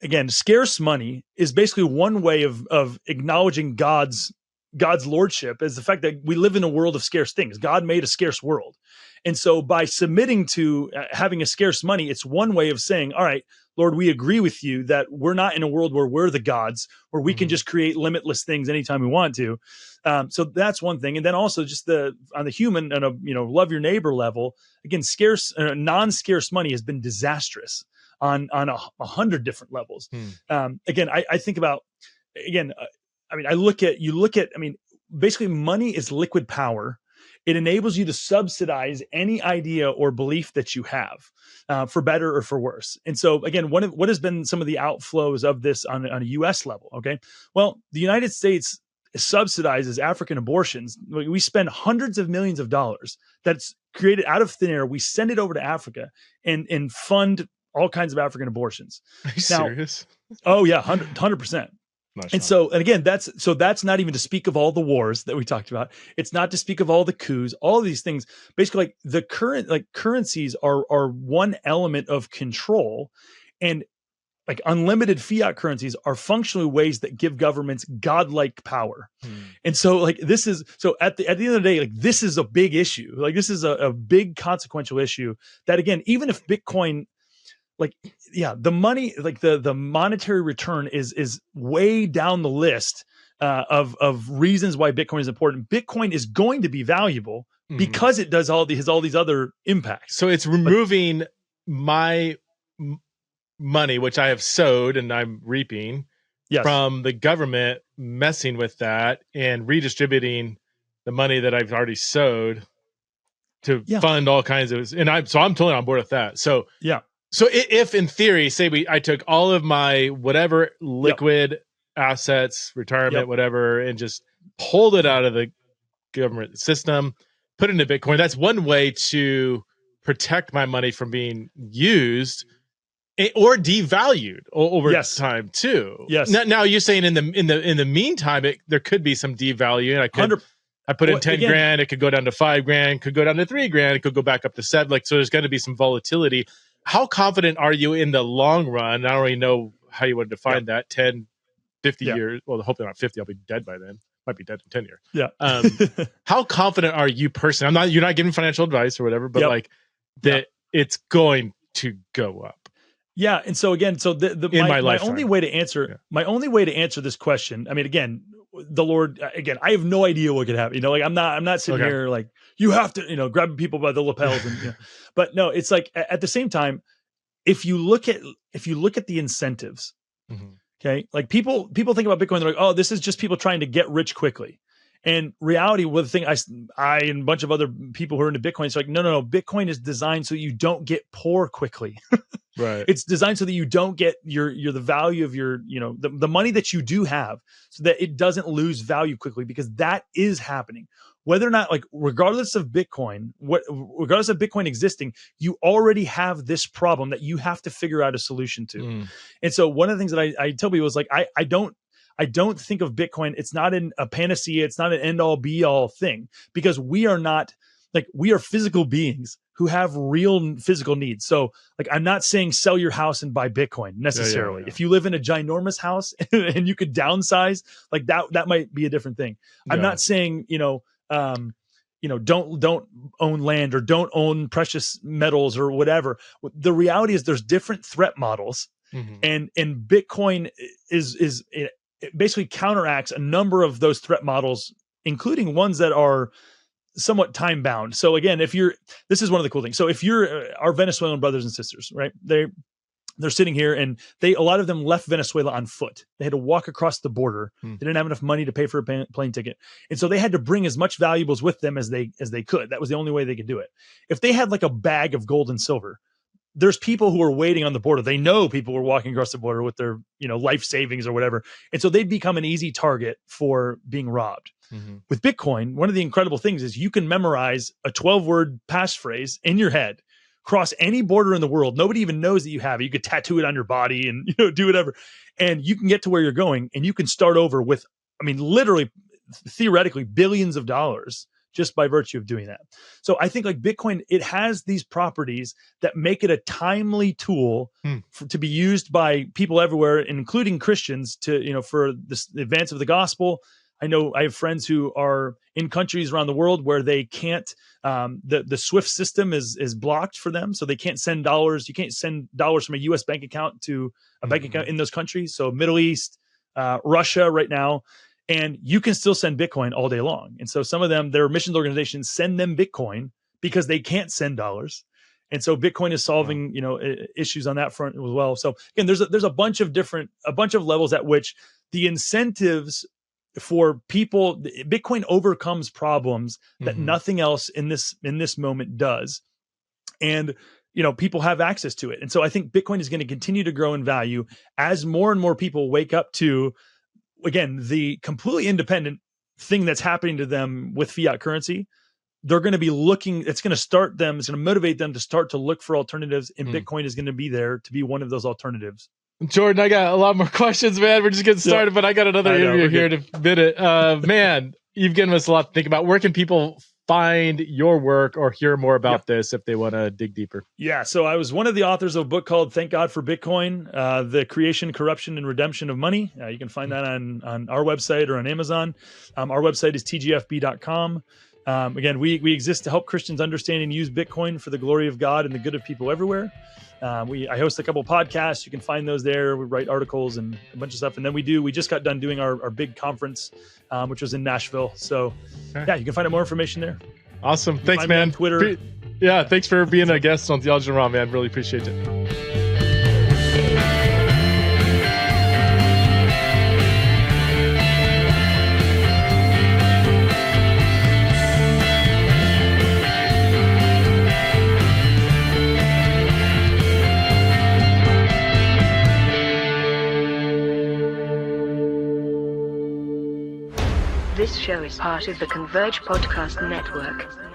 again, scarce money is basically one way of acknowledging God's lordship, is the fact that we live in a world of scarce things. God made a scarce world. And so by submitting to having a scarce money, it's one way of saying, all right, Lord, we agree with you that we're not in a world where we're the gods, where we can just create limitless things anytime we want to. So that's one thing. And then also just on the human and love your neighbor level, again, non-scarce money has been disastrous on 100 different levels. Again, I think about, again, I mean, basically money is liquid power. It enables you to subsidize any idea or belief that you have, for better or for worse. And so, again, what has been some of the outflows of this on a U.S. level? Okay, well, the United States subsidizes African abortions. We spend hundreds of millions of dollars that's created out of thin air. We send it over to Africa and fund all kinds of African abortions.
Are you
Now,
serious?
oh yeah, 100%. And so, and again, that's not even to speak of all the wars that we talked about. It's not to speak of all the coups, all of these things. Basically, like the current currencies are one element of control, and like unlimited fiat currencies are functionally ways that give governments godlike power. And so, like this is at the end of the day, like this is a big issue. Like this is a big consequential issue that, again, even if Bitcoin, like, yeah, the money, like the monetary return is way down the list of reasons why Bitcoin is important. Bitcoin is going to be valuable because it does all these other impacts.
So it's removing my money, which I have sowed and I'm reaping, from the government messing with that and redistributing the money that I've already sowed to fund all kinds of, and I'm totally on board with that. So
yeah.
So if in theory, say I took all of my whatever liquid assets, retirement, whatever, and just pulled it out of the government system, put it into Bitcoin, that's one way to protect my money from being used or devalued over time too.
Yes.
Now you're saying in the meantime, there could be some devaluing. I put in 10 grand, it could go down to 5 grand, could go down to 3 grand, it could go back up to 7. Like, so there's going to be some volatility. How confident are you in the long run? I don't really know how you would define that. 10, 50 years. Well, hopefully not 50. I'll be dead by then. Might be dead in 10 years.
Yeah.
How confident are you personally? You're not giving financial advice or whatever, but like that it's going to go up.
Yeah. And so again, so my only way to answer this question, I mean, again, the Lord, again, I have no idea what could happen. Like I'm not sitting here like you have to, grab people by the lapels and, but no, it's like at the same time, if you look at the incentives, okay, like people think about Bitcoin, they're like, oh, this is just people trying to get rich quickly. And reality, well, the thing I and a bunch of other people who are into Bitcoin, it's like, no. Bitcoin is designed so you don't get poor quickly.
Right.
It's designed so that you don't get the value of your, the money that you do have, so that it doesn't lose value quickly, because that is happening. Whether or not, like, regardless of Bitcoin existing, you already have this problem that you have to figure out a solution to. And so one of the things that I tell people is like, I don't think of Bitcoin. It's not a panacea. It's not an end all be all thing, because we are physical beings who have real physical needs. So like, I'm not saying sell your house and buy Bitcoin necessarily. If you live in a ginormous house and you could downsize, like that might be a different thing. I'm not saying, don't own land or don't own precious metals or whatever. The reality is there's different threat models, and Bitcoin is it basically counteracts a number of those threat models, including ones that are somewhat time bound. So again, this is one of the cool things. So if you're our Venezuelan brothers and sisters, right? They're sitting here, and a lot of them left Venezuela on foot. They had to walk across the border. They didn't have enough money to pay for a plane ticket. And so they had to bring as much valuables with them as they could. That was the only way they could do it. If they had like a bag of gold and silver, there's people who are waiting on the border. They know people were walking across the border with their, life savings or whatever. And so they'd become an easy target for being robbed. With Bitcoin, one of the incredible things is you can memorize a 12-word passphrase in your head, cross any border in the world. Nobody even knows that you have it. You could tattoo it on your body and, do whatever. And you can get to where you're going, and you can start over with, literally, theoretically, billions of dollars just by virtue of doing that. So I think like Bitcoin, it has these properties that make it a timely tool to be used by people everywhere, including Christians, to, for the advance of the gospel. I know I have friends who are in countries around the world where they can't, the SWIFT system is blocked for them. So they can't send dollars. You can't send dollars from a US bank account to a bank account in those countries. So Middle East, Russia right now, and you can still send Bitcoin all day long. And so some of them, their missions organizations send them Bitcoin because they can't send dollars. And so Bitcoin is solving, issues on that front as well. So again, there's a bunch of levels at which the incentives for people, Bitcoin overcomes problems that nothing else in this moment does. And people have access to it. And so I think Bitcoin is going to continue to grow in value as more and more people wake up to, again, the completely independent thing that's happening to them with fiat currency. They're going to be looking, it's going to motivate them to start to look for alternatives, and Bitcoin is going to be there to be one of those alternatives.
Jordan, I got a lot more questions, man. We're just getting started, but I got another interview here in a minute. Man, you've given us a lot to think about. Where can people find your work or hear more about this if they want to dig deeper?
Yeah, so I was one of the authors of a book called Thank God for Bitcoin, The Creation, Corruption, and Redemption of Money. You can find that on our website or on Amazon. Our website is tgfb.com. Again, we exist to help Christians understand and use Bitcoin for the glory of God and the good of people everywhere. I host a couple podcasts. You can find those there. We write articles and a bunch of stuff. And then we just got done doing our big conference, which was in Nashville. So yeah, you can find out more information there.
Awesome. Thanks, man.
Twitter.
Yeah. Thanks for being a guest on Theology and Raw, man. Really appreciate it.
This show is part of the Converge Podcast Network.